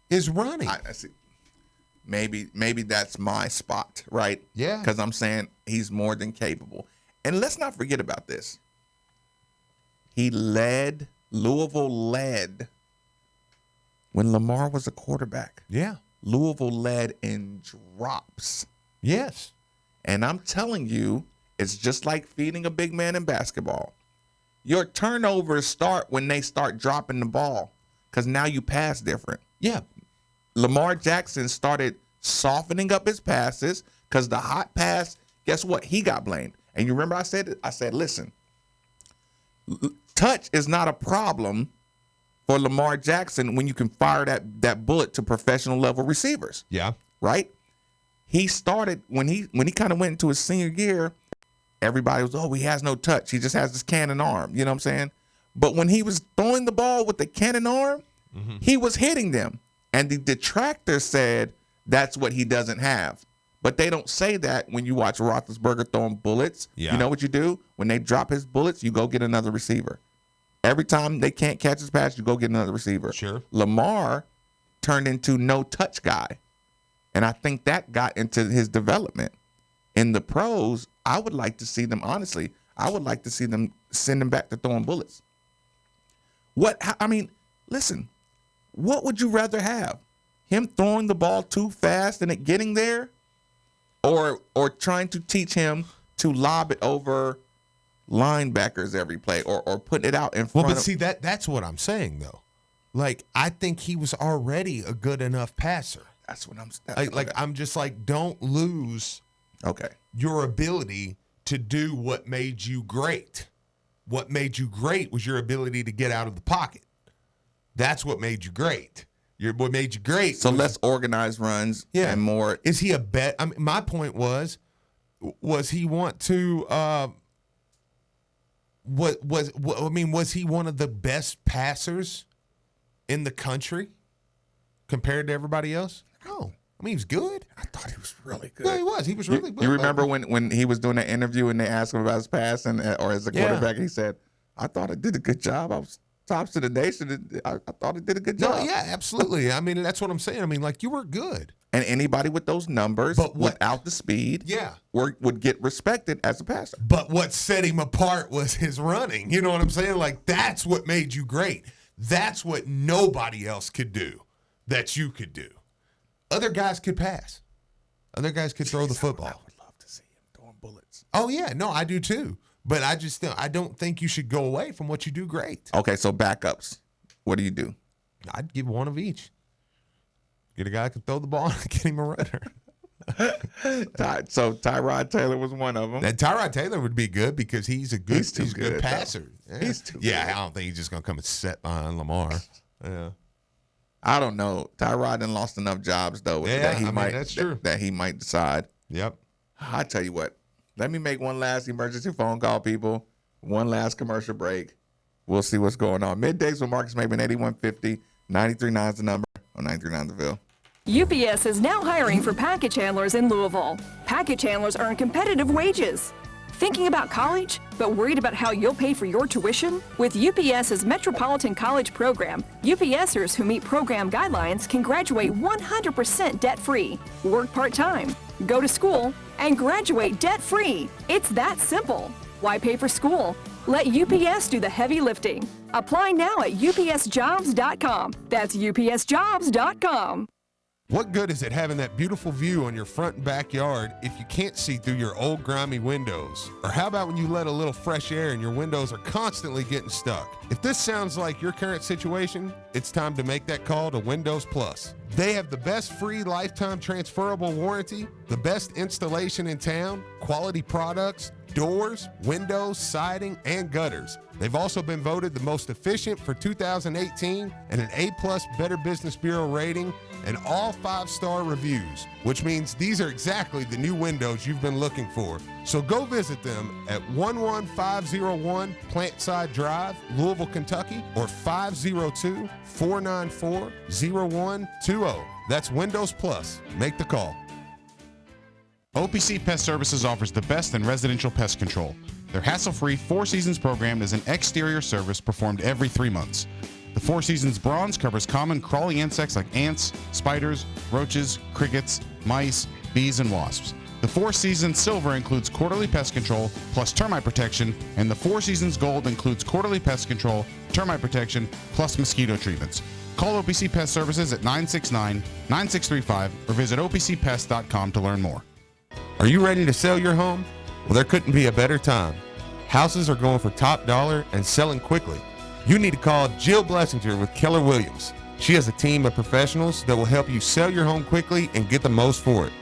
is running.
I see. Maybe that's my spot, right?
Yeah.
Because I'm saying he's more than capable. And let's not forget about this. Louisville led when Lamar was a quarterback.
Yeah.
Louisville led in drops.
Yes.
And I'm telling you, it's just like feeding a big man in basketball. Your turnovers start when they start dropping the ball because now you pass different.
Yeah.
Lamar Jackson started softening up his passes because the hot pass, guess what? He got blamed. And you remember I said, listen, touch is not a problem for Lamar Jackson when you can fire that bullet to professional level receivers.
Yeah.
Right? He started when he kind of went into his senior year, everybody was, he has no touch. He just has this cannon arm. You know what I'm saying? But when he was throwing the ball with the cannon arm, he was hitting them. And the detractors said that's what he doesn't have. But they don't say that when you watch Roethlisberger throwing bullets.
Yeah.
You know what you do? When they drop his bullets, you go get another receiver. Every time they can't catch his pass, you go get another receiver.
Sure.
Lamar turned into no touch guy. And I think that got into his development. In the pros, I would like to see them, honestly, I would like to see them send him back to throwing bullets. Listen, what would you rather have? Him throwing the ball too fast and it getting there? Or trying to teach him to lob it over linebackers every play or putting it out in front
Well, but see, that's what I'm saying, though. Like, I think he was already a good enough passer.
That's what
I'm just like, don't lose your ability to do what made you great. What made you great was your ability to get out of the pocket. That's what made you great. What made you great.
So less organized runs and more.
Is he a bet? I mean, my point was he want to? Was he one of the best passers in the country compared to everybody else? No. I mean, he was good.
I thought he was really good.
Yeah, he was. He was really good.
You remember when he was doing that interview and they asked him about his passing or as a quarterback, he said, I thought I did a good job. I was tops of the nation. I thought I did a good job.
No, yeah, absolutely. I mean, that's what I'm saying. I mean, like, you were good.
And anybody with those numbers, without the speed, would get respected as a passer.
But what set him apart was his running. You know what I'm saying? Like, that's what made you great. That's what nobody else could do that you could do. Other guys could pass. Other guys could throw the football.
I would love to see him throwing bullets.
Oh, yeah. No, I do too. But I don't think you should go away from what you do great.
Okay, so backups. What do you do?
I'd give one of each. Get a guy that can throw the ball and get him a runner.
So Tyrod Taylor was one of them.
And Tyrod Taylor would be good because he's a good passer.
Yeah. He's too
good.
I
don't think he's just going to come and set behind Lamar. Yeah.
I don't know. Tyrod done lost enough jobs though.
That's true.
That he might decide.
Yep.
I tell you what. Let me make one last emergency phone call, people. One last commercial break. We'll see what's going on. Middays with Marcus Maben, 8150 939 is the number on 939 The Ville.
UPS is now hiring for package handlers in Louisville. Package handlers earn competitive wages. Thinking about college, but worried about how you'll pay for your tuition? With UPS's Metropolitan College program, UPSers who meet program guidelines can graduate 100% debt-free, work part-time, go to school, and graduate debt-free. It's that simple. Why pay for school? Let UPS do the heavy lifting. Apply now at upsjobs.com. That's upsjobs.com.
What good is it having that beautiful view on your front and backyard if you can't see through your old grimy windows? Or how about when you let a little fresh air and your windows are constantly getting stuck? If this sounds like your current situation, it's time to make that call to Windows Plus. They have the best free lifetime transferable warranty, the best installation in town, quality products, doors, windows, siding, and gutters. They've also been voted the most efficient for 2018 and an A+ Better Business Bureau rating and all 5-star reviews, which means these are exactly the new windows you've been looking for. So go visit them at 11501 Plantside Drive, Louisville, Kentucky, or 502-494-0120. That's Windows Plus. Make the call.
OPC Pest Services offers the best in residential pest control. Their hassle-free 4 Seasons program is an exterior service performed every 3 months. The 4 Seasons Bronze covers common crawling insects like ants, spiders, roaches, crickets, mice, bees, and wasps. The 4 Seasons Silver includes quarterly pest control plus termite protection, and the 4 Seasons Gold includes quarterly pest control, termite protection, plus mosquito treatments. Call OPC Pest Services at 969-9635 or visit opcpest.com to learn more.
Are you ready to sell your home? Well, there couldn't be a better time. Houses are going for top dollar and selling quickly. You need to call Jill Blessinger with Keller Williams. She has a team of professionals that will help you sell your home quickly and get the most for it.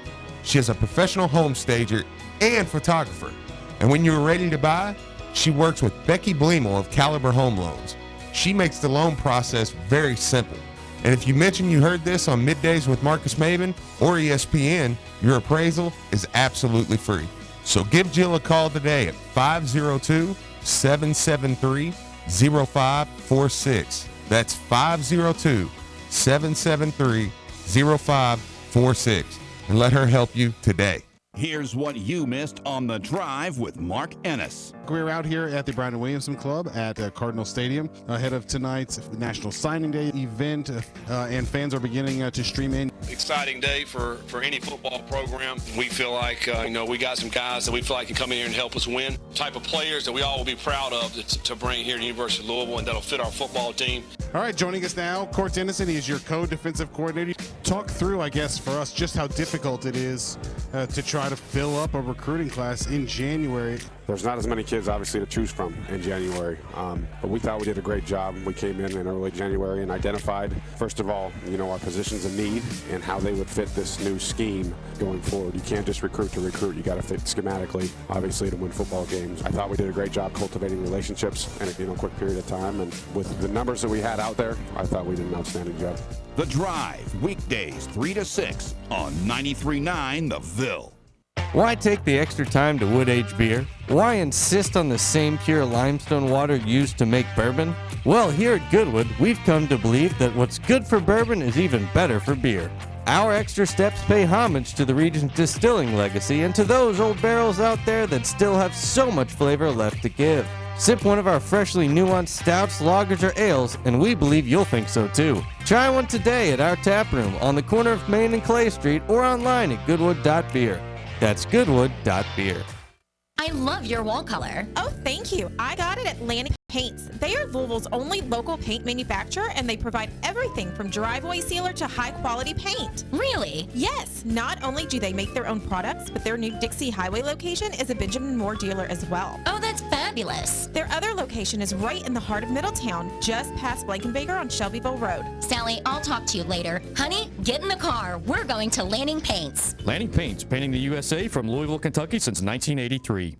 She is a professional home stager and photographer. And when you're ready to buy, she works with Becky Bleemel of Caliber Home Loans. She makes the loan process very simple. And if you mention you heard this on Middays with Marcus Maben or ESPN, your appraisal is absolutely free. So give Jill a call today at 502-773-0546. That's 502-773-0546. And let her help you today.
Here's what you missed on The Drive with Mark Ennis.
We're out here at the Brian Williamson Club at Cardinal Stadium ahead of tonight's National Signing Day event, and fans are beginning to stream in.
Exciting day for any football program. We feel like, we got some guys that we feel like can come in here and help us win. Type of players that we all will be proud of to bring here to the University of Louisville, and that'll fit our football team.
All right, joining us now, Court Dennison. He is your co-defensive coordinator. Talk through, I guess, for us just how difficult it is to try to fill up a recruiting class in January.
There's not as many kids, obviously, to choose from in January, but we thought we did a great job. We came in early January and identified, first of all, our positions of need and how they would fit this new scheme going forward. You can't just recruit to recruit. You got to fit schematically, obviously, to win football games. I thought we did a great job cultivating relationships in a quick period of time, and with the numbers that we had out there, I thought we did an outstanding job.
The Drive, weekdays 3 to 6 on 93.9 The Ville.
Why take the extra time to wood age beer? Why insist on the same pure limestone water used to make bourbon? Well, here at Goodwood, we've come to believe that what's good for bourbon is even better for beer. Our extra steps pay homage to the region's distilling legacy and to those old barrels out there that still have so much flavor left to give. Sip one of our freshly nuanced stouts, lagers, or ales, and we believe you'll think so too. Try one today at our tap room on the corner of Main and Clay Street or online at goodwood.beer. That's goodwood.beer.
I love your wall color.
Oh, thank you. I got it at Lanning Paints. They are Louisville's only local paint manufacturer, and they provide everything from driveway sealer to high-quality paint.
Really?
Yes. Not only do they make their own products, but their new Dixie Highway location is a Benjamin Moore dealer as well.
Oh, that's fabulous.
Their other location is right in the heart of Middletown, just past Blankenbaker on Shelbyville Road.
Sally, I'll talk to you later. Honey, get in the car. We're going to Lanning Paints.
Lanning Paints, painting the USA from Louisville, Kentucky since 1983.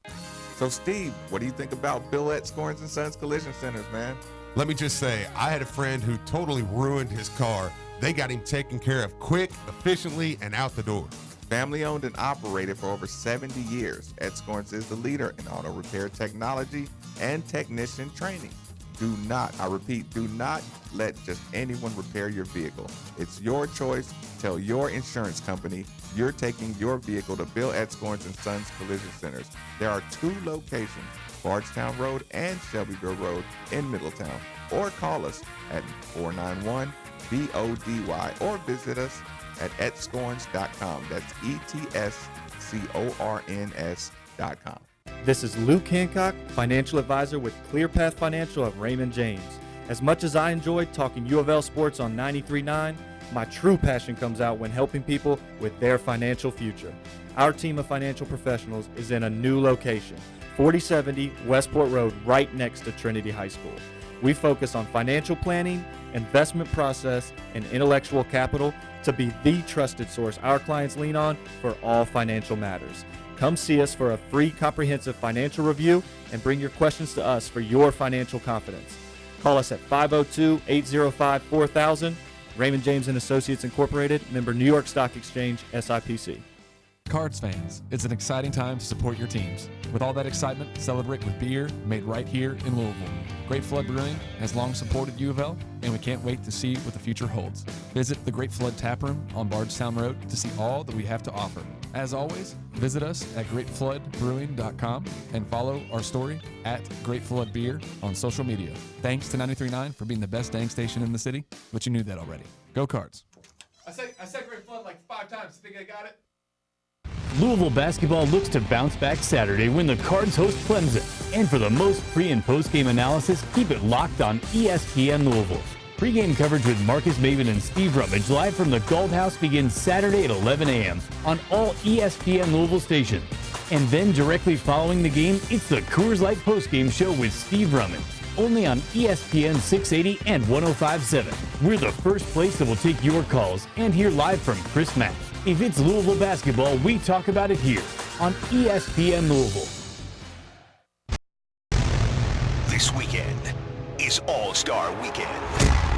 So, Steve, what do you think about Bill at Scorns and Sons Collision Centers, man?
Let me just say, I had a friend who totally ruined his car. They got him taken care of quick, efficiently, and out the door.
Family owned and operated for over 70 years, Ed Scorns is the leader in auto repair technology and technician training. Do not let just anyone repair your vehicle. It's your choice. Tell your insurance company you're taking your vehicle to Bill at Scorns and Sons Collision Centers. There are 2 locations, Bardstown Road and Shelbyville Road in Middletown. Or call us at 491-BODY or visit us at etscorns.com. That's ETSCORNS.com.
This is Luke Hancock, financial advisor with ClearPath Financial of Raymond James. As much as I enjoy talking U of L sports on 93.9, my true passion comes out when helping people with their financial future. Our team of financial professionals is in a new location, 4070 Westport Road, right next to Trinity High School. We focus on financial planning, investment process, and intellectual capital to be the trusted source our clients lean on for all financial matters. Come see us for a free comprehensive financial review and bring your questions to us for your financial confidence. Call us at 502-805-4000. Raymond James & Associates Incorporated, member New York Stock Exchange, SIPC.
Cards fans, it's an exciting time to support your teams. With all that excitement, celebrate with beer made right here in Louisville. Great Flood Brewing has long supported U of L, and we can't wait to see what the future holds. Visit the Great Flood Tap Room on Bardstown Road to see all that we have to offer. As always, visit us at greatfloodbrewing.com and follow our story at Great Flood Beer on social media. Thanks to 93.9 for being the best dang station in the city, but you knew that already. Go Cards.
I said Great Flood like 5 times. Think I got it?
Louisville basketball looks to bounce back Saturday when the Cards host Clemson. And for the most pre- and post-game analysis, keep it locked on ESPN Louisville. Pre-game coverage with Marcus Maven and Steve Rummage live from the Gold House begins Saturday at 11 a.m. on all ESPN Louisville stations. And then directly following the game, it's the Coors Light post-game show with Steve Rummage. Only on ESPN 680 and 105.7. We're the first place that will take your calls and hear live from Chris Mack. If it's Louisville basketball, we talk about it here on ESPN Louisville.
This weekend is All-Star Weekend.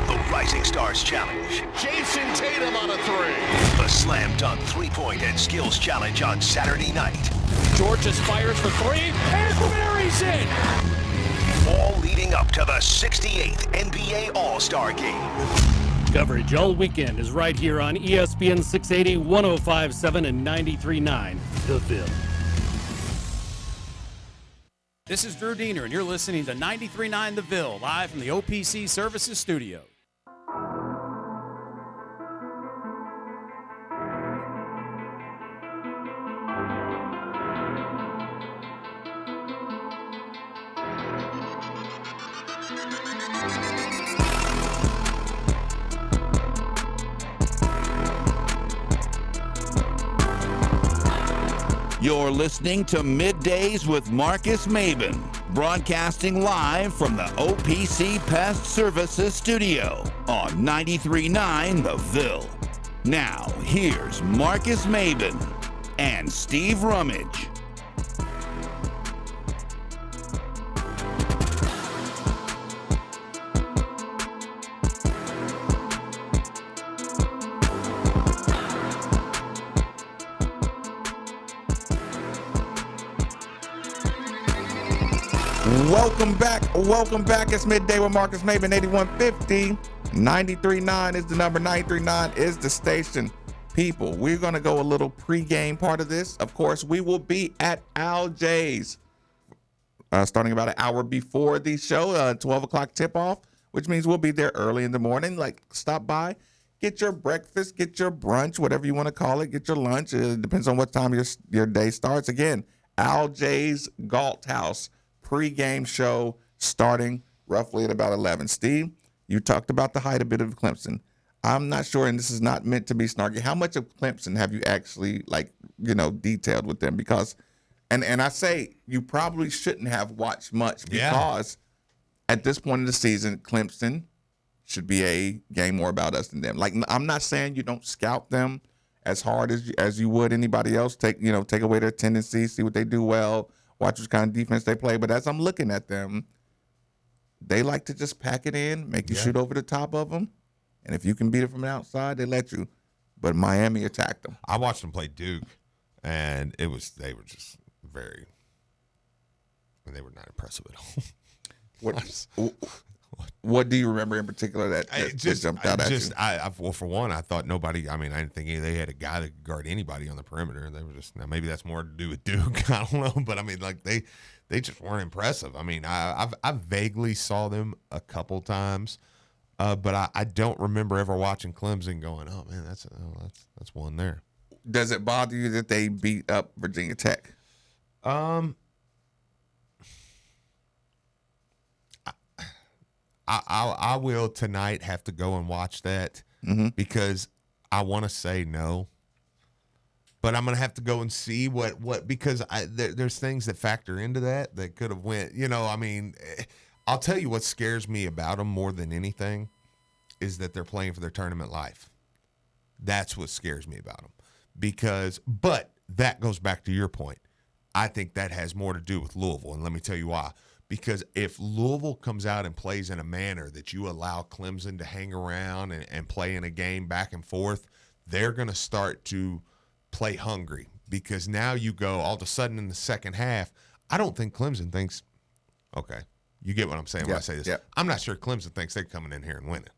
The Rising Stars Challenge. Jason Tatum on a 3. The Slam Dunk 3-point and Skills Challenge on Saturday night.
Georges fires for 3 and buries it!
All leading up to the 68th NBA All-Star Game.
Coverage all weekend is right here on ESPN 680, 105.7, and 93.9 The Ville.
This is Drew Diener, and you're listening to 93.9 The Ville, live from the OPC Services Studio.
You're listening to Middays with Marcus Maben, broadcasting live from the OPC Pest Services studio on 93.9 The Ville. Now, here's Marcus Maben and Steve Rummage.
Welcome back. Welcome back. It's Midday with Marcus Maben, 8150. 93.9 is the number. 93.9 is the station. People, we're going to go a little pregame part of this. Of course, we will be at Al J's starting about an hour before the show, 12 o'clock tip-off, which means we'll be there early in the morning. Like, stop by, get your breakfast, get your brunch, whatever you want to call it, get your lunch. It depends on what time your day starts. Again, Al J's Galt House. Pre-game show starting roughly at about 11. Steve, you talked about the height a bit of Clemson. I'm not sure, and this is not meant to be snarky. How much of Clemson have you actually, detailed with them? Because, and I say you probably shouldn't have watched much because at this point in the season, Clemson should be a game more about us than them. Like, I'm not saying you don't scout them as hard as you would anybody else. Take away their tendencies, see what they do well. Watch what kind of defense they play. But as I'm looking at them, they like to just pack it in, make you shoot over the top of them. And if you can beat it from the outside, they let you. But Miami attacked them.
I watched them play Duke, and they were just they were not impressive at all.
What do you remember in particular that jumped out at you?
Well, for one, I thought nobody. I mean, I didn't think they had a guy that could guard anybody on the perimeter. They were just, now maybe that's more to do with Duke. I don't know, but I mean, like they just weren't impressive. I mean, I vaguely saw them a couple times, but I don't remember ever watching Clemson going, oh man, that's one there.
Does it bother you that they beat up Virginia Tech?
I will tonight have to go and watch that because I want to say no, but I'm going to have to go and see what because there's things that factor into that could have went, I mean, I'll tell you what scares me about them more than anything is that they're playing for their tournament life. That's what scares me about them but that goes back to your point. I think that has more to do with Louisville, and let me tell you why. Because if Louisville comes out and plays in a manner that you allow Clemson to hang around and play in a game back and forth, they're going to start to play hungry. Because now you go all of a sudden in the second half, I don't think Clemson thinks, okay, you get what I'm saying when I say this. I'm not sure Clemson thinks they're coming in here and winning.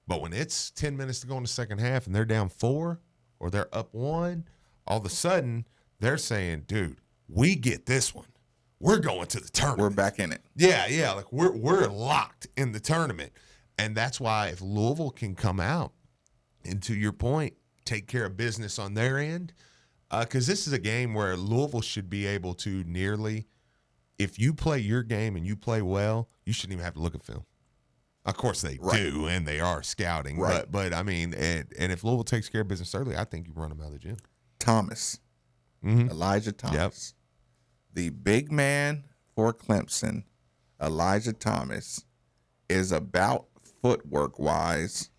But when it's 10 minutes to go in the second half and they're down 4 or they're up 1, all of a sudden they're saying, dude, we get this one. We're going to the tournament.
We're back in it.
Yeah. Like we're locked in the tournament. And that's why if Louisville can come out and, to your point, take care of business on their end, because this is a game where Louisville should be able to nearly, if you play your game and you play well, you shouldn't even have to look at film. Of course they do, and they are scouting. Right. But I mean, and if Louisville takes care of business early, I think you run them out of the gym.
Thomas. Elijah Thomas. Yep. The big man for Clemson, Elijah Thomas, is about footwork-wise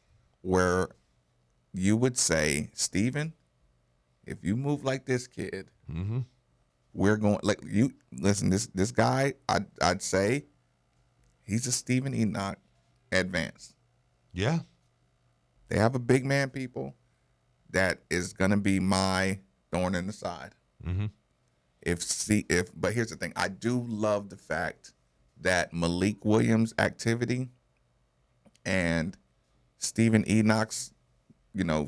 where you would say, Steven, if you move like this kid, we're going, like, you listen, this guy, I'd say he's a Stephen Enoch advanced.
Yeah.
They have a big man, people, that is going to be my thorn in the side. But here's the thing. I do love the fact that Malik Williams' activity and Stephen Enoch's,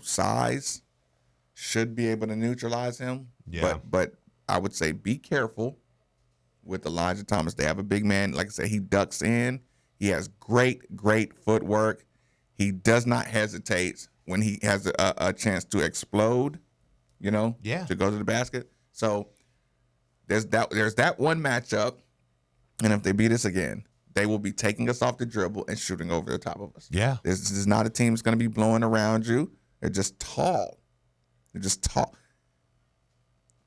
size should be able to neutralize him.
Yeah.
But I would say be careful with Elijah Thomas. They have a big man. Like I said, he ducks in. He has great footwork. He does not hesitate when he has a chance to explode, to go to the basket. So there's that one matchup, and if they beat us again, they will be taking us off the dribble and shooting over the top of us.
Yeah.
This is not a team that's going to be blowing around you. They're just tall.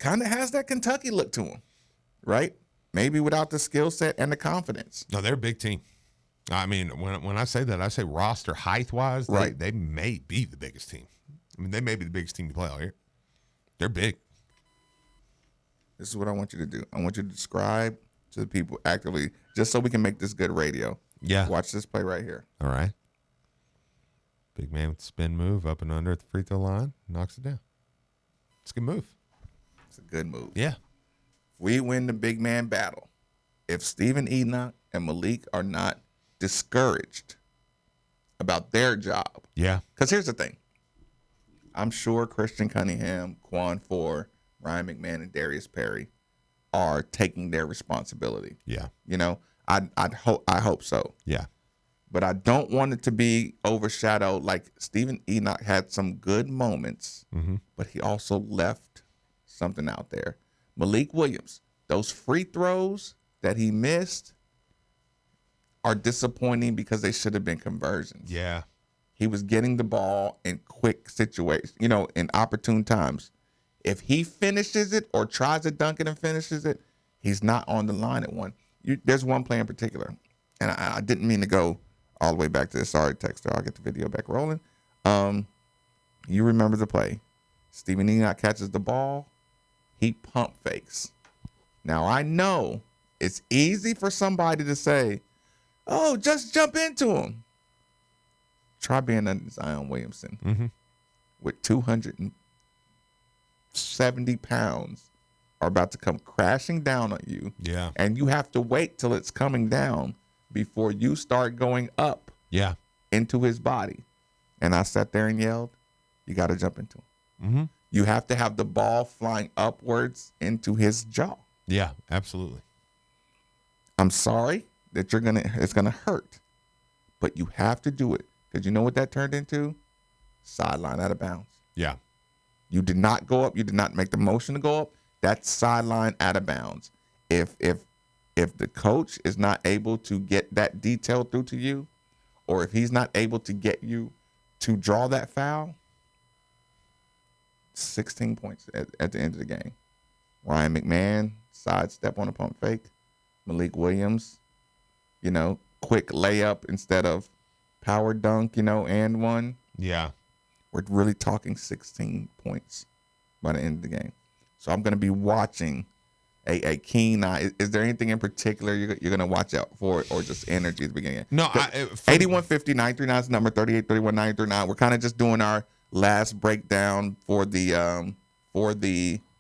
kind of has that Kentucky look to him, right? Maybe without the skill set and the confidence.
No, they're a big team. I mean, when I say that, I say roster height-wise,
Right.
they may be the biggest team. I mean, they may be the biggest team to play out here. They're big.
This is what I want you to do. I want you to describe to the people actively, just so we can make this good radio.
Yeah.
Watch this play right here.
All right. Big man with the spin move up and under at the free throw line. Knocks it down. It's a good move.
It's a good move.
Yeah.
We win the big man battle. If Stephen Enoch and Malik are not discouraged about their job.
Yeah.
Because here's the thing. I'm sure Christian Cunningham, Quan Ford, Ryan McMahon, and Darius Perry are taking their responsibility.
Yeah.
You know, I hope so.
Yeah.
But I don't want it to be overshadowed. Like Stephen Enoch had some good moments, but he also left something out there. Malik Williams, those free throws that he missed are disappointing because they should have been conversions.
Yeah.
He was getting the ball in quick situations, in opportune times. If he finishes it or tries to dunk it and finishes it, he's not on the line at one. There's one play in particular, and I didn't mean to go all the way back to this. Sorry, Texter. I'll get the video back rolling. You remember the play. Stephen Enoch catches the ball. He pump fakes. Now, I know it's easy for somebody to say, oh, just jump into him. Try being a Zion Williamson with 270 pounds are about to come crashing down on you.
Yeah.
And you have to wait till it's coming down before you start going up into his body. And I sat there and yelled, you got to jump into him. You have to have the ball flying upwards into his jaw.
Yeah, absolutely.
I'm sorry that it's gonna hurt, but you have to do it. Because you know what that turned into? Sideline out of bounds.
Yeah.
You did not go up. You did not make the motion to go up. That's sideline out of bounds. If the coach is not able to get that detail through to you, or if he's not able to get you to draw that foul, 16 points at the end of the game. Ryan McMahon, sidestep on a pump fake. Malik Williams, quick layup instead of power dunk, and one.
Yeah.
We're really talking 16 points by the end of the game. So I'm going to be watching a keen eye. Is there anything in particular you're going to watch out for, or just energy at the beginning?
No,
8150-939 is the number, 3831-939. We're kind of just doing our last breakdown for the
Clemson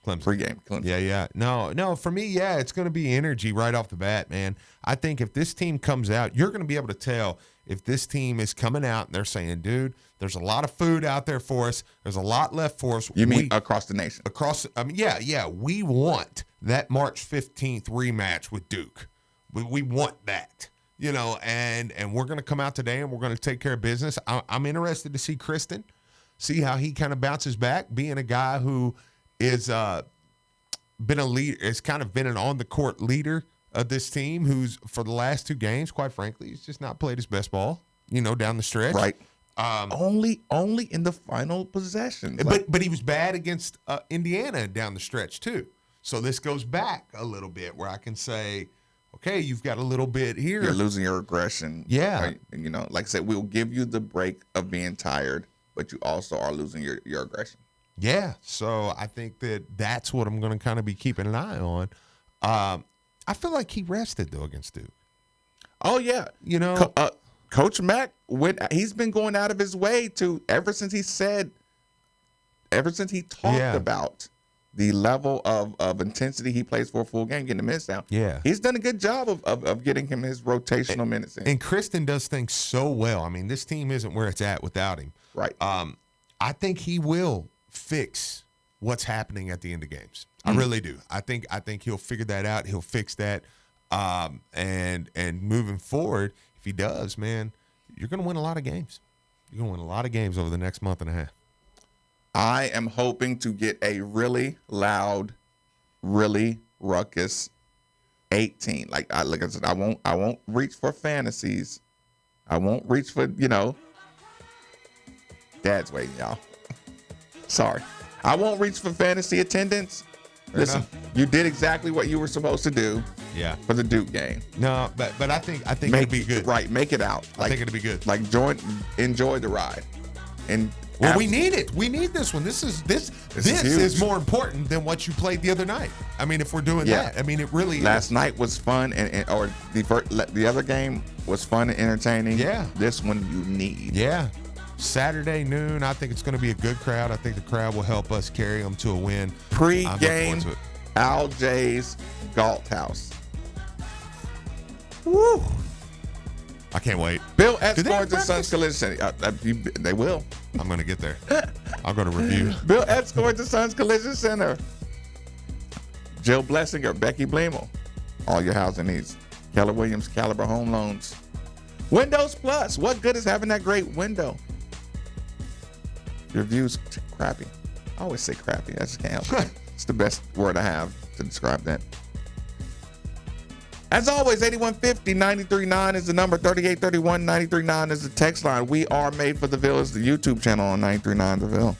pregame. Clemson.
Yeah. No, for me, it's going to be energy right off the bat, man. I think if this team comes out, you're going to be able to tell if this team is coming out and they're saying, dude, there's a lot of food out there for us. There's a lot left for us.
You mean across the nation?
We want that March 15th rematch with Duke. We want that, and we're going to come out today and we're going to take care of business. I'm interested to see Kristen, see how he kind of bounces back, being a guy who is been a lead, has kind of been an on the court leader of this team, who's for the last two games, quite frankly, he's just not played his best ball, down the stretch.
Right. Only in the final possessions.
But he was bad against Indiana down the stretch too. So this goes back a little bit where I can say, okay, you've got a little bit here.
You're losing your aggression.
Yeah.
Right? And, like I said, we'll give you the break of being tired, but you also are losing your aggression.
Yeah. So I think that's what I'm going to kind of be keeping an eye on. I feel like he rested though against Duke.
Oh yeah. Coach Mack he's been going out of his way to ever since he talked about the level of intensity he plays for a full game, getting the minutes down.
Yeah.
He's done a good job of getting him his rotational minutes in.
And Kristen does things so well. I mean, this team isn't where it's at without him.
Right.
I think he will fix what's happening at the end of games. I really do. I think he'll figure that out. He'll fix that. And moving forward, if he does, man, you're going to win a lot of games. You're going to win a lot of games over the next month and a half.
I am hoping to get a really loud, really ruckus 18. Like I said, I won't reach for fantasies. I won't reach for, Dad's waiting, y'all. Sorry. I won't reach for fantasy attendance. Listen, you did exactly what you were supposed to do.
Yeah.
For the Duke game.
No, but I think
make
it'd be good.
Right, make it out.
I think it'd be good.
Like enjoy the ride. And
well, we need it. We need this one. This is more important than what you played the other night. I mean, if we're doing that, I mean, it really
last night was fun, or the other game was fun and entertaining.
Yeah. This
one you need.
Yeah. Saturday noon. I think it's going to be a good crowd. I think the crowd will help us carry them to a win.
Pre-game, Al J's Galt House.
Woo! I can't wait.
Bill Escorts and Sons Collision Center. They will.
I'm going to get there. I'll go to review.
Bill Escorts and Sons Collision Center. Jill Blessinger, Becky Blemmel. All your housing needs. Keller Williams Caliber Home Loans. Windows Plus. What good is having that great window? Your view's crappy. I always say crappy. I just can't help it. It's the best word I have to describe that. As always, 8150-939 is the number. 3831-939 is the text line. We are Made for the Ville is the YouTube channel on 939 The Ville.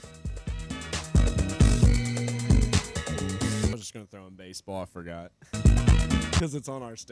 I was just going to throw in baseball. I forgot. Because it's on our stage.